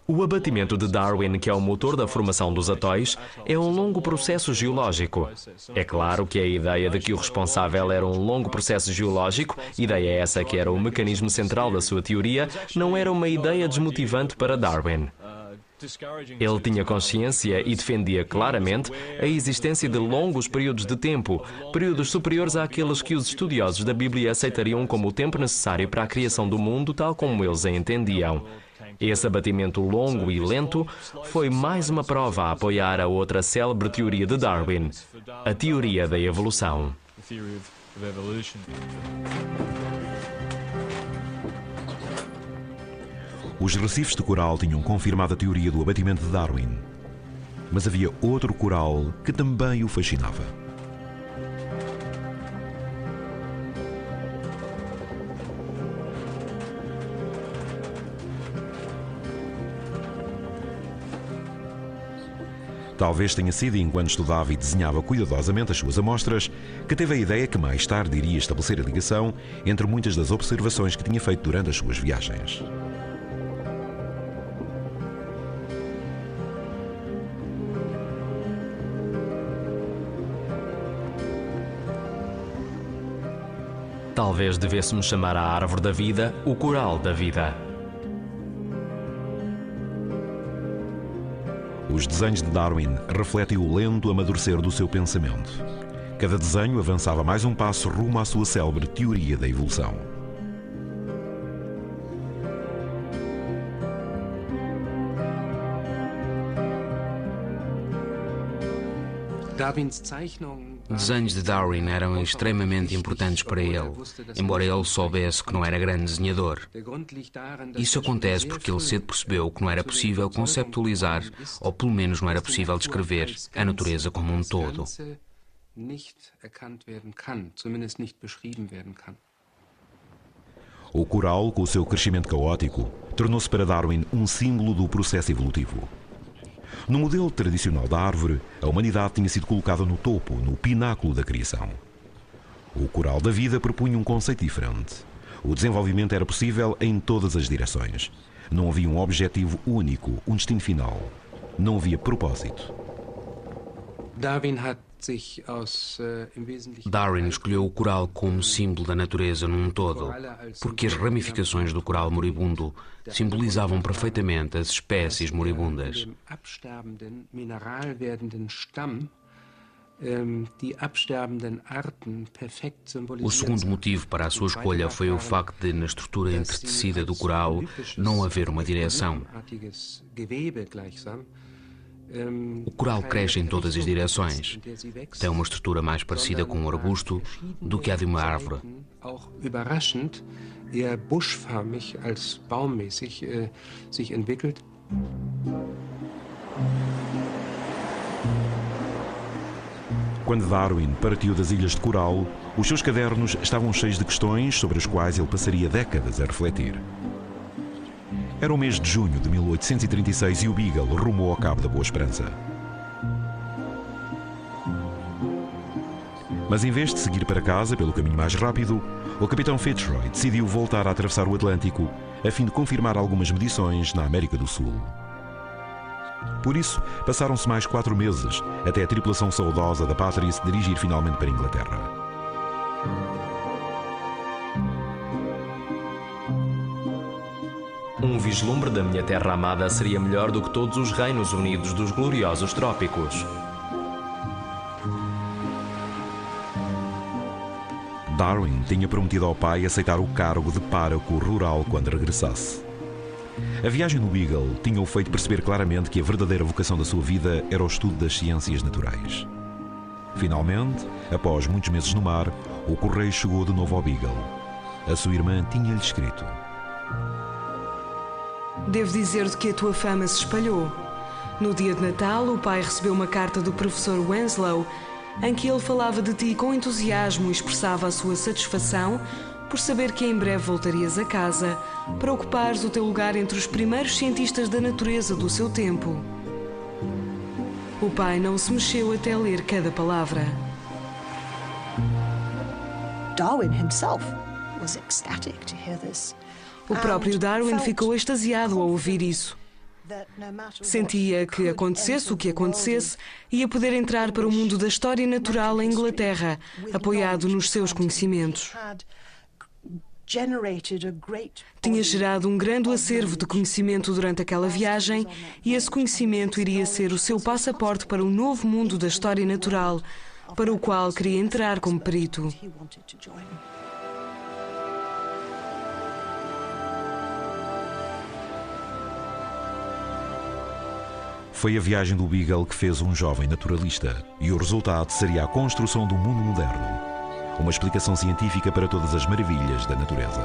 O abatimento de Darwin, que é o motor da formação dos atóis, é um longo processo geológico. É claro que a ideia de que o responsável era um longo processo geológico, ideia essa que era o mecanismo central da sua teoria, não era uma ideia desmotivante para Darwin. Ele tinha consciência e defendia claramente a existência de longos períodos de tempo, períodos superiores àqueles que os estudiosos da Bíblia aceitariam como o tempo necessário para a criação do mundo tal como eles a entendiam. Esse abatimento longo e lento foi mais uma prova a apoiar a outra célebre teoria de Darwin, a teoria da evolução. Os recifes de coral tinham confirmado a teoria do abatimento de Darwin. Mas havia outro coral que também o fascinava. Talvez tenha sido enquanto estudava e desenhava cuidadosamente as suas amostras que teve a ideia que mais tarde iria estabelecer a ligação entre muitas das observações que tinha feito durante as suas viagens. Talvez devêssemos chamar a árvore da vida o coral da vida. Os desenhos de Darwin refletem o lento amadurecer do seu pensamento. Cada desenho avançava mais um passo rumo à sua célebre teoria da evolução. Desenhos de Darwin eram extremamente importantes para ele, embora ele soubesse que não era grande desenhador. Isso acontece porque ele cedo percebeu que não era possível conceptualizar, ou pelo menos não era possível descrever, a natureza como um todo. O coral, com o seu crescimento caótico, tornou-se para Darwin um símbolo do processo evolutivo. No modelo tradicional da árvore, a humanidade tinha sido colocada no topo, no pináculo da criação. O coral da vida propunha um conceito diferente. O desenvolvimento era possível em todas as direções. Não havia um objetivo único, um destino final. Não havia propósito. Darwin escolheu o coral como símbolo da natureza num todo, porque as ramificações do coral moribundo simbolizavam perfeitamente as espécies moribundas. O segundo motivo para a sua escolha foi o facto de, na estrutura entretecida do coral, não haver uma direção. O coral cresce em todas as direções. Tem uma estrutura mais parecida com um arbusto do que a de uma árvore. Quando Darwin partiu das ilhas de coral, os seus cadernos estavam cheios de questões sobre as quais ele passaria décadas a refletir. Era o mês de junho de 1836 e o Beagle rumou ao Cabo da Boa Esperança. Mas em vez de seguir para casa pelo caminho mais rápido, o capitão Fitzroy decidiu voltar a atravessar o Atlântico a fim de confirmar algumas medições na América do Sul. Por isso, passaram-se mais 4 meses até a tripulação saudosa da pátria se dirigir finalmente para a Inglaterra. Um vislumbre da minha terra amada seria melhor do que todos os reinos unidos dos gloriosos trópicos. Darwin tinha prometido ao pai aceitar o cargo de pároco rural quando regressasse. A viagem no Beagle tinha-o feito perceber claramente que a verdadeira vocação da sua vida era o estudo das ciências naturais. Finalmente, após muitos meses no mar, o correio chegou de novo ao Beagle. A sua irmã tinha-lhe escrito: Devo dizer-te que a tua fama se espalhou. No dia de Natal, o pai recebeu uma carta do professor Winslow em que ele falava de ti com entusiasmo e expressava a sua satisfação por saber que em breve voltarias a casa para ocupares o teu lugar entre os primeiros cientistas da natureza do seu tempo. O pai não se mexeu até ler cada palavra. Darwin himself was ecstatic to hear this. O próprio Darwin ficou extasiado ao ouvir isso. Sentia que, acontecesse o que acontecesse, ia poder entrar para o mundo da história natural em Inglaterra, apoiado nos seus conhecimentos. Tinha gerado um grande acervo de conhecimento durante aquela viagem e esse conhecimento iria ser o seu passaporte para o novo mundo da história natural, para o qual queria entrar como perito. Foi a viagem do Beagle que fez um jovem naturalista, e o resultado seria a construção do mundo moderno, uma explicação científica para todas as maravilhas da natureza.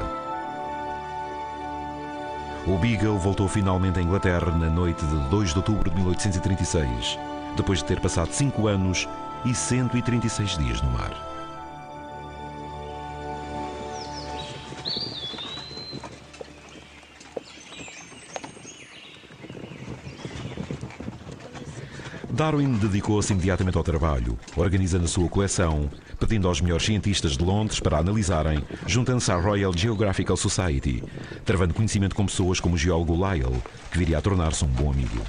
O Beagle voltou finalmente à Inglaterra na noite de 2 de outubro de 1836, depois de ter passado 5 anos e 136 dias no mar. Darwin dedicou-se imediatamente ao trabalho, organizando a sua coleção, pedindo aos melhores cientistas de Londres para analisarem, juntando-se à Royal Geographical Society, travando conhecimento com pessoas como o geólogo Lyell, que viria a tornar-se um bom amigo.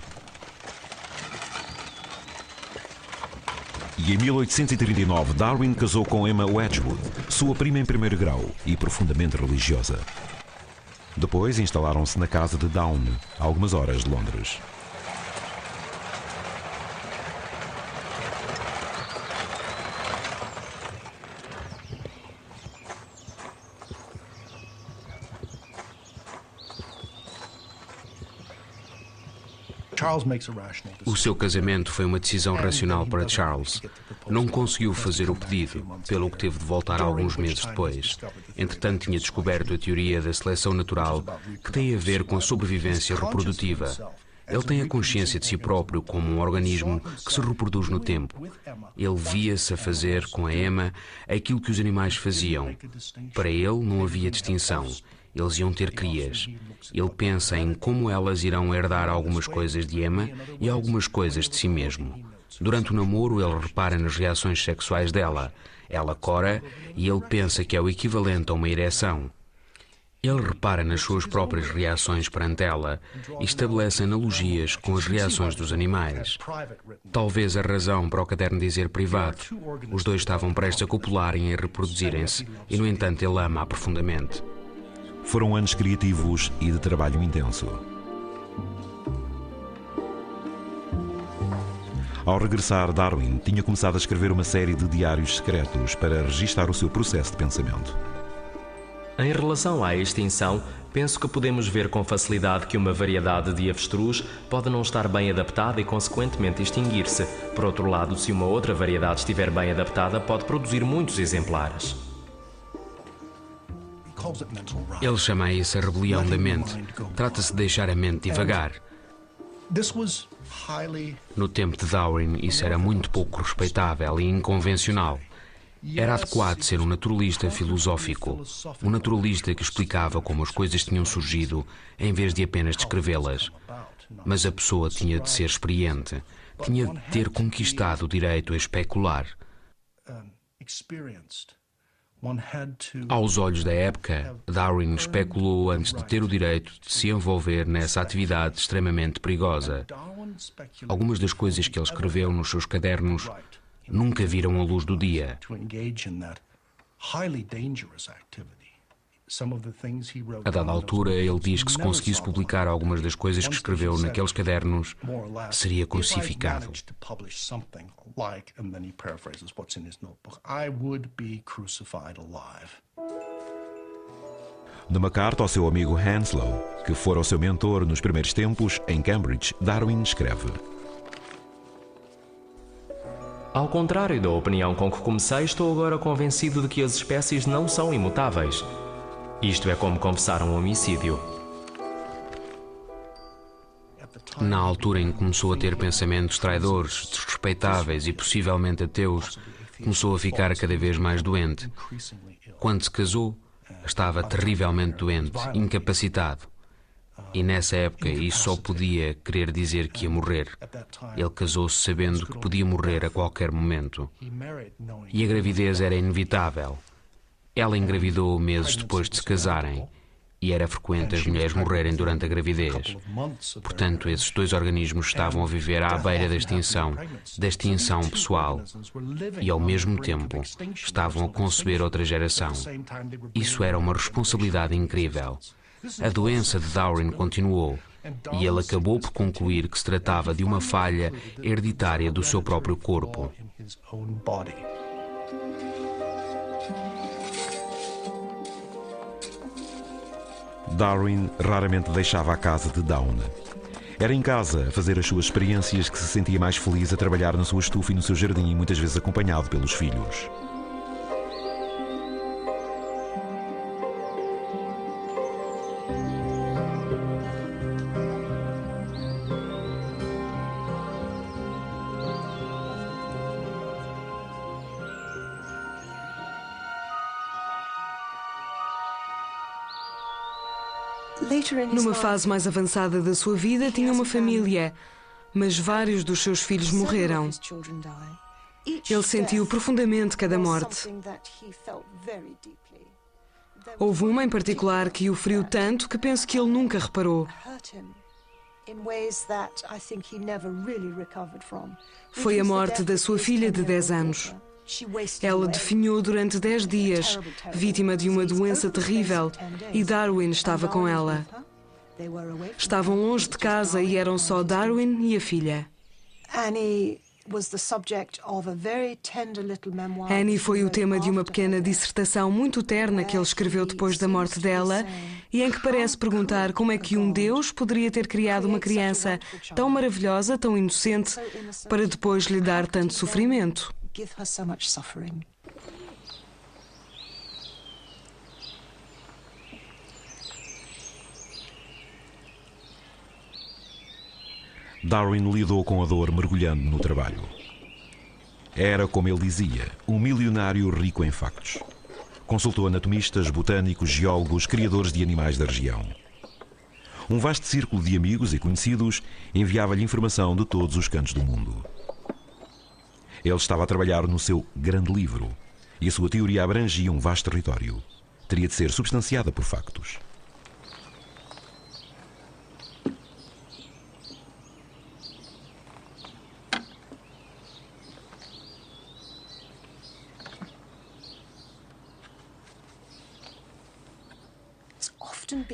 E em 1839, Darwin casou com Emma Wedgwood, sua prima em primeiro grau e profundamente religiosa. Depois instalaram-se na casa de Down, a algumas horas de Londres. O seu casamento foi uma decisão racional para Charles. Não conseguiu fazer o pedido, pelo que teve de voltar alguns meses depois. Entretanto, tinha descoberto a teoria da seleção natural, que tem a ver com a sobrevivência reprodutiva. Ele tem a consciência de si próprio como um organismo que se reproduz no tempo. Ele via-se a fazer com a Emma aquilo que os animais faziam. Para ele não havia distinção. Eles iam ter crias. Ele pensa em como elas irão herdar algumas coisas de Emma e algumas coisas de si mesmo. Durante o namoro, ele repara nas reações sexuais dela. Ela cora e ele pensa que é o equivalente a uma ereção. Ele repara nas suas próprias reações perante ela e estabelece analogias com as reações dos animais. Talvez a razão para o caderno dizer privado. Os dois estavam prestes a copularem e a reproduzirem-se e, no entanto, ele ama-a profundamente. Foram anos criativos e de trabalho intenso. Ao regressar, Darwin tinha começado a escrever uma série de diários secretos para registar o seu processo de pensamento. Em relação à extinção, penso que podemos ver com facilidade que uma variedade de avestruz pode não estar bem adaptada e, consequentemente, extinguir-se. Por outro lado, se uma outra variedade estiver bem adaptada, pode produzir muitos exemplares. Ele chama isso a rebelião da mente. Trata-se de deixar a mente divagar. No tempo de Darwin, isso era muito pouco respeitável e inconvencional. Era adequado ser um naturalista filosófico, um naturalista que explicava como as coisas tinham surgido, em vez de apenas descrevê-las. Mas a pessoa tinha de ser experiente, tinha de ter conquistado o direito a especular. Aos olhos da época, Darwin especulou antes de ter o direito de se envolver nessa atividade extremamente perigosa. Algumas das coisas que ele escreveu nos seus cadernos nunca viram a luz do dia. A dada altura, ele diz que se conseguisse publicar algumas das coisas que escreveu naqueles cadernos, seria crucificado. Numa carta ao seu amigo Henslow, que fora o seu mentor nos primeiros tempos, em Cambridge, Darwin escreve: Ao contrário da opinião com que comecei, estou agora convencido de que as espécies não são imutáveis. Isto é como confessar um homicídio. Na altura em que começou a ter pensamentos traidores, desrespeitáveis e possivelmente ateus, começou a ficar cada vez mais doente. Quando se casou, estava terrivelmente doente, incapacitado. E nessa época isso só podia querer dizer que ia morrer. Ele casou-se sabendo que podia morrer a qualquer momento. E a gravidez era inevitável. Ela engravidou meses depois de se casarem. e era frequente as mulheres morrerem durante a gravidez. Portanto, esses dois organismos estavam a viver à beira da extinção pessoal, e ao mesmo tempo estavam a conceber outra geração. Isso era uma responsabilidade incrível. A doença de Darwin continuou, e ele acabou por concluir que se tratava de uma falha hereditária do seu próprio corpo. Darwin raramente deixava a casa de Down. Era em casa, a fazer as suas experiências, que se sentia mais feliz a trabalhar na sua estufa e no seu jardim, muitas vezes acompanhado pelos filhos. Numa fase mais avançada da sua vida, tinha uma família, mas vários dos seus filhos morreram. Ele sentiu profundamente cada morte. Houve uma em particular que o feriu tanto que penso que ele nunca reparou. Foi a morte da sua filha de 10 anos. Ela definhou durante 10 dias, vítima de uma doença terrível, e Darwin estava com ela. Estavam longe de casa e eram só Darwin e a filha. Annie foi o tema de uma pequena dissertação muito terna que ele escreveu depois da morte dela e em que parece perguntar como é que um Deus poderia ter criado uma criança tão maravilhosa, tão inocente, para depois lhe dar tanto sofrimento. Darwin lidou com a dor mergulhando no trabalho. Era, como ele dizia, um milionário rico em factos. Consultou anatomistas, botânicos, geólogos, criadores de animais da região. Um vasto círculo de amigos e conhecidos enviava-lhe informação de todos os cantos do mundo. Ele estava a trabalhar no seu grande livro e a sua teoria abrangia um vasto território. Teria de ser substanciada por factos.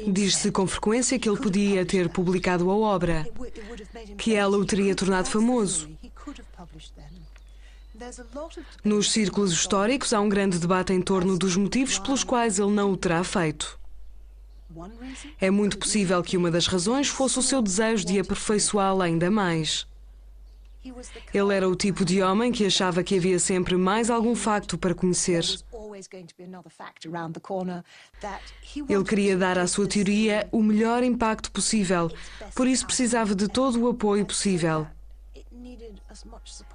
Diz-se com frequência que ele podia ter publicado a obra, que ela o teria tornado famoso. Nos círculos históricos há um grande debate em torno dos motivos pelos quais ele não o terá feito. É muito possível que uma das razões fosse o seu desejo de aperfeiçoá-la ainda mais. Ele era o tipo de homem que achava que havia sempre mais algum facto para conhecer. Ele queria dar à sua teoria o melhor impacto possível, por isso precisava de todo o apoio possível.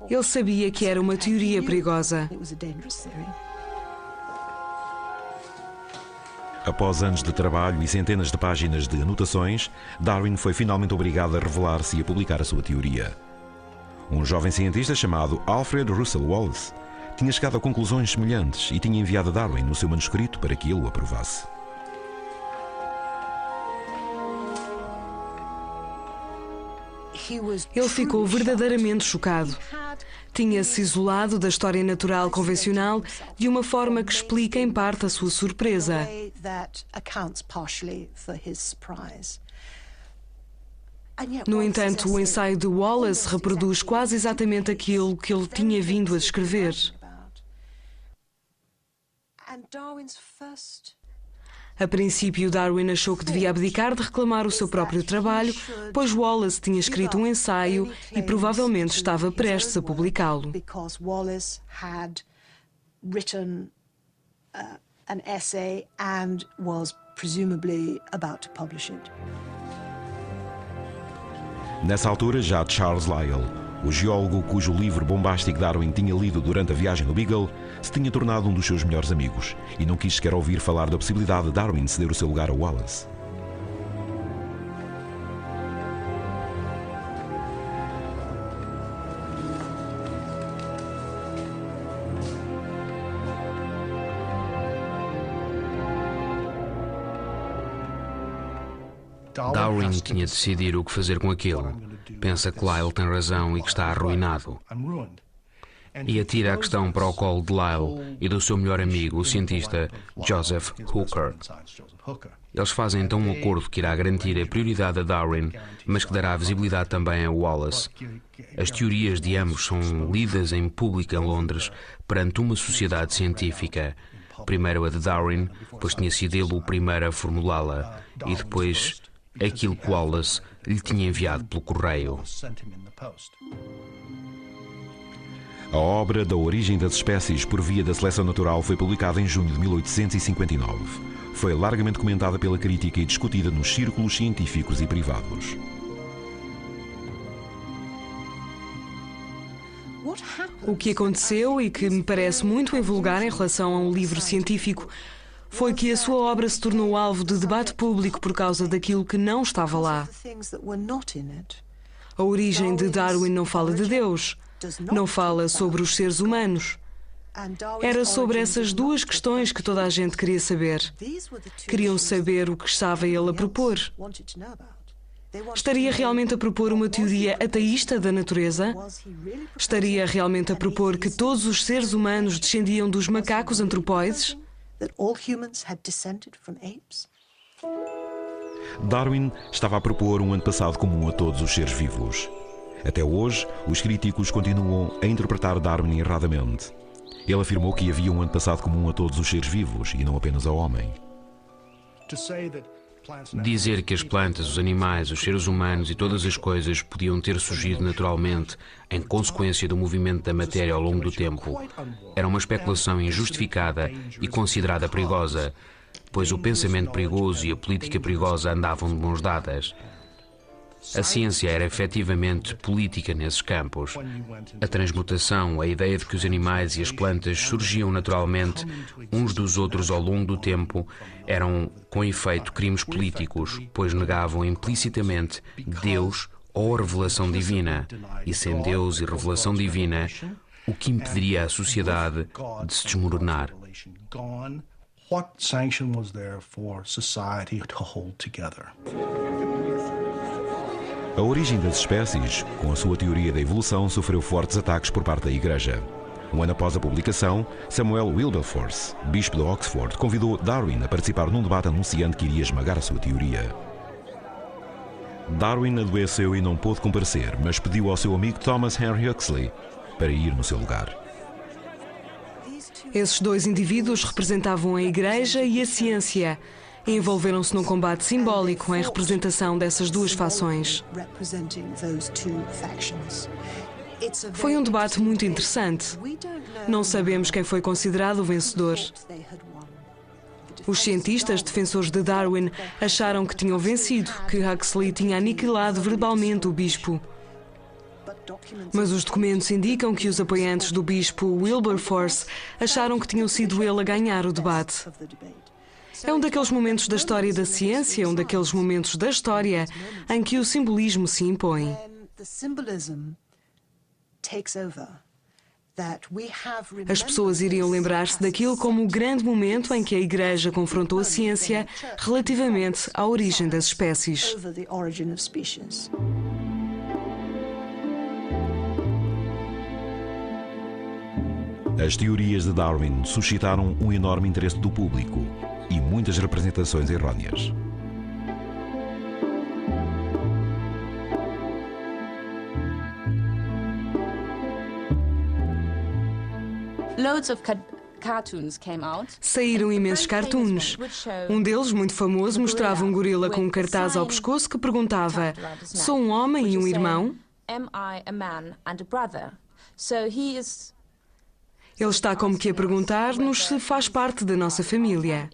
Ele sabia que era uma teoria perigosa. Após anos de trabalho e centenas de páginas de anotações, Darwin foi finalmente obrigado a revelar-se e a publicar a sua teoria. Um jovem cientista chamado Alfred Russel Wallace tinha chegado a conclusões semelhantes e tinha enviado a Darwin o seu manuscrito para que ele o aprovasse. Ele ficou verdadeiramente chocado. Tinha-se isolado da história natural convencional de uma forma que explica em parte a sua surpresa. No entanto, o ensaio de Wallace reproduz quase exatamente aquilo que ele tinha vindo a descrever. A princípio, Darwin achou que devia abdicar de reclamar o seu próprio trabalho, pois Wallace tinha escrito um ensaio e provavelmente estava prestes a publicá-lo. Nessa altura, já Charles Lyell, o geólogo cujo livro bombástico Darwin tinha lido durante a viagem no Beagle, se tinha tornado um dos seus melhores amigos e não quis sequer ouvir falar da possibilidade de Darwin ceder o seu lugar a Wallace. Darwin tinha de decidir o que fazer com aquilo. Pensa que Lyle tem razão e que está arruinado. E atira a questão para o colo de Lyle e do seu melhor amigo, o cientista Joseph Hooker. Eles fazem então um acordo que irá garantir a prioridade a Darwin, mas que dará visibilidade também a Wallace. As teorias de ambos são lidas em público em Londres perante uma sociedade científica. Primeiro a de Darwin, pois tinha sido ele o primeiro a formulá-la, e depois aquilo que Wallace lhe tinha enviado pelo correio. A obra Da Origem das Espécies por via da Seleção Natural foi publicada em junho de 1859. Foi largamente comentada pela crítica e discutida nos círculos científicos e privados. O que aconteceu, e que me parece muito invulgar em relação a um livro científico, foi que a sua obra se tornou alvo de debate público por causa daquilo que não estava lá. A origem de Darwin não fala de Deus, não fala sobre os seres humanos. Era sobre essas duas questões que toda a gente queria saber. Queriam saber o que estava ele a propor. Estaria realmente a propor uma teoria ateísta da natureza? Estaria realmente a propor que todos os seres humanos descendiam dos macacos antropóides? Darwin estava a propor um antepassado comum a todos os seres vivos. Até hoje, os críticos continuam a interpretar Darwin erradamente. Ele afirmou que havia um antepassado comum a todos os seres vivos e não apenas ao homem. Dizer que as plantas, os animais, os seres humanos e todas as coisas podiam ter surgido naturalmente em consequência do movimento da matéria ao longo do tempo era uma especulação injustificada e considerada perigosa, pois o pensamento perigoso e a política perigosa andavam de mãos dadas. A ciência era efetivamente política nesses campos. A transmutação, a ideia de que os animais e as plantas surgiam naturalmente uns dos outros ao longo do tempo, eram, com efeito, crimes políticos, pois negavam implicitamente Deus ou a revelação divina. E sem Deus e revelação divina, o que impediria a sociedade de se desmoronar? What sanction was there for society to hold together? A Origem das Espécies, com a sua teoria da evolução, sofreu fortes ataques por parte da Igreja. Um ano após a publicação, Samuel Wilberforce, bispo de Oxford, convidou Darwin a participar num debate anunciando que iria esmagar a sua teoria. Darwin adoeceu e não pôde comparecer, mas pediu ao seu amigo Thomas Henry Huxley para ir no seu lugar. Esses dois indivíduos representavam a Igreja e a ciência. Envolveram-se num combate simbólico em representação dessas duas fações. Foi um debate muito interessante. Não sabemos quem foi considerado o vencedor. Os cientistas defensores de Darwin acharam que tinham vencido, que Huxley tinha aniquilado verbalmente o bispo. Mas os documentos indicam que os apoiantes do bispo Wilberforce acharam que tinham sido ele a ganhar o debate. É um daqueles momentos da história da ciência, um daqueles momentos da história em que o simbolismo se impõe. As pessoas iriam lembrar-se daquilo como o grande momento em que a Igreja confrontou a ciência relativamente à origem das espécies. As teorias de Darwin suscitaram um enorme interesse do público e muitas representações errôneas. Saíram imensos cartoons. Um deles, muito famoso, mostrava um gorila com um cartaz ao pescoço que perguntava: "Sou um homem e um irmão?" Ele está como que a perguntar-nos se faz parte da nossa família.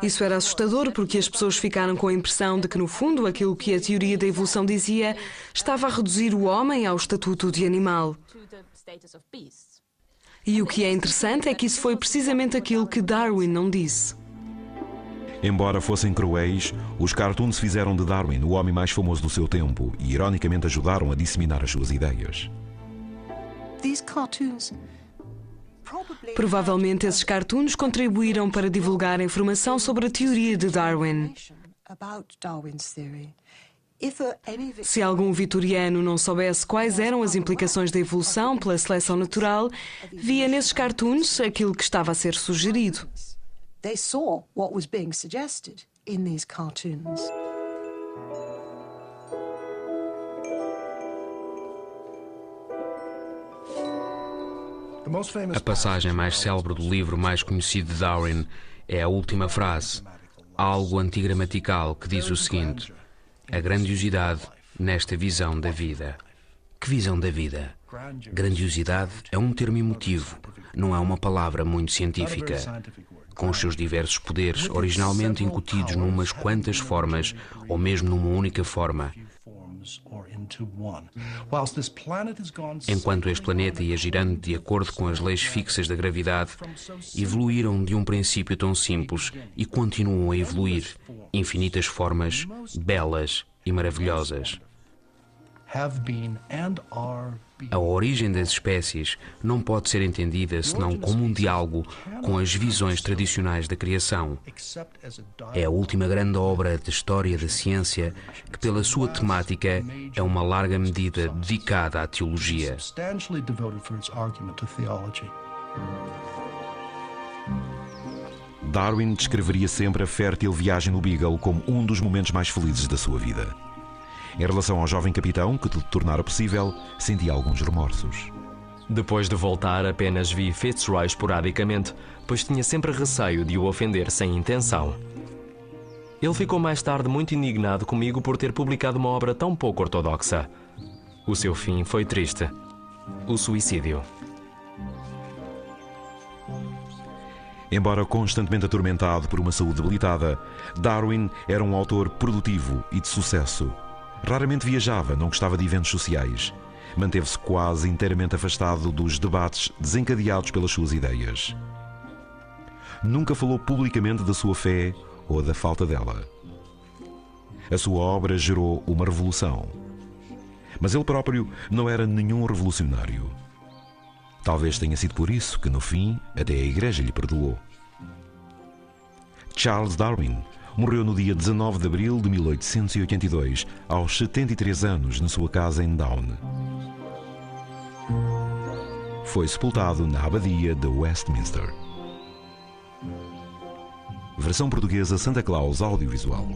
Isso era assustador porque as pessoas ficaram com a impressão de que, no fundo, aquilo que a teoria da evolução dizia estava a reduzir o homem ao estatuto de animal. E o que é interessante é que isso foi precisamente aquilo que Darwin não disse. Embora fossem cruéis, os cartoons fizeram de Darwin o homem mais famoso do seu tempo e, ironicamente, ajudaram a disseminar as suas ideias. Provavelmente esses cartoons contribuíram para divulgar a informação sobre a teoria de Darwin. Se algum vitoriano não soubesse quais eram as implicações da evolução pela seleção natural, via nesses cartoons aquilo que estava a ser sugerido. They saw what was being suggested in these cartoons. A passagem mais célebre do livro mais conhecido de Darwin é a última frase, algo antigramatical, que diz o seguinte: a grandiosidade nesta visão da vida. Que visão da vida? Grandiosidade é um termo emotivo, não é uma palavra muito científica. Com os seus diversos poderes, originalmente incutidos numas quantas formas, ou mesmo numa única forma. Enquanto este planeta ia girando de acordo com as leis fixas da gravidade, evoluíram de um princípio tão simples e continuam a evoluir infinitas formas belas e maravilhosas. A origem das espécies não pode ser entendida senão como um diálogo com as visões tradicionais da criação. É a última grande obra da história da ciência que, pela sua temática, é uma larga medida dedicada à teologia. Darwin descreveria sempre a fértil viagem no Beagle como um dos momentos mais felizes da sua vida. Em relação ao jovem capitão, que tudo tornara possível, sentia alguns remorsos. Depois de voltar, apenas vi Fitzroy esporadicamente, pois tinha sempre receio de o ofender sem intenção. Ele ficou mais tarde muito indignado comigo por ter publicado uma obra tão pouco ortodoxa. O seu fim foi triste. O suicídio. Embora constantemente atormentado por uma saúde debilitada, Darwin era um autor produtivo e de sucesso. Raramente viajava, não gostava de eventos sociais. Manteve-se quase inteiramente afastado dos debates desencadeados pelas suas ideias. Nunca falou publicamente da sua fé ou da falta dela. A sua obra gerou uma revolução. Mas ele próprio não era nenhum revolucionário. Talvez tenha sido por isso que, no fim, até a Igreja lhe perdoou. Charles Darwin morreu no dia 19 de abril de 1882, aos 73 anos, na sua casa em Down. Foi sepultado na Abadia de Westminster. Versão portuguesa Santa Claus Audiovisual.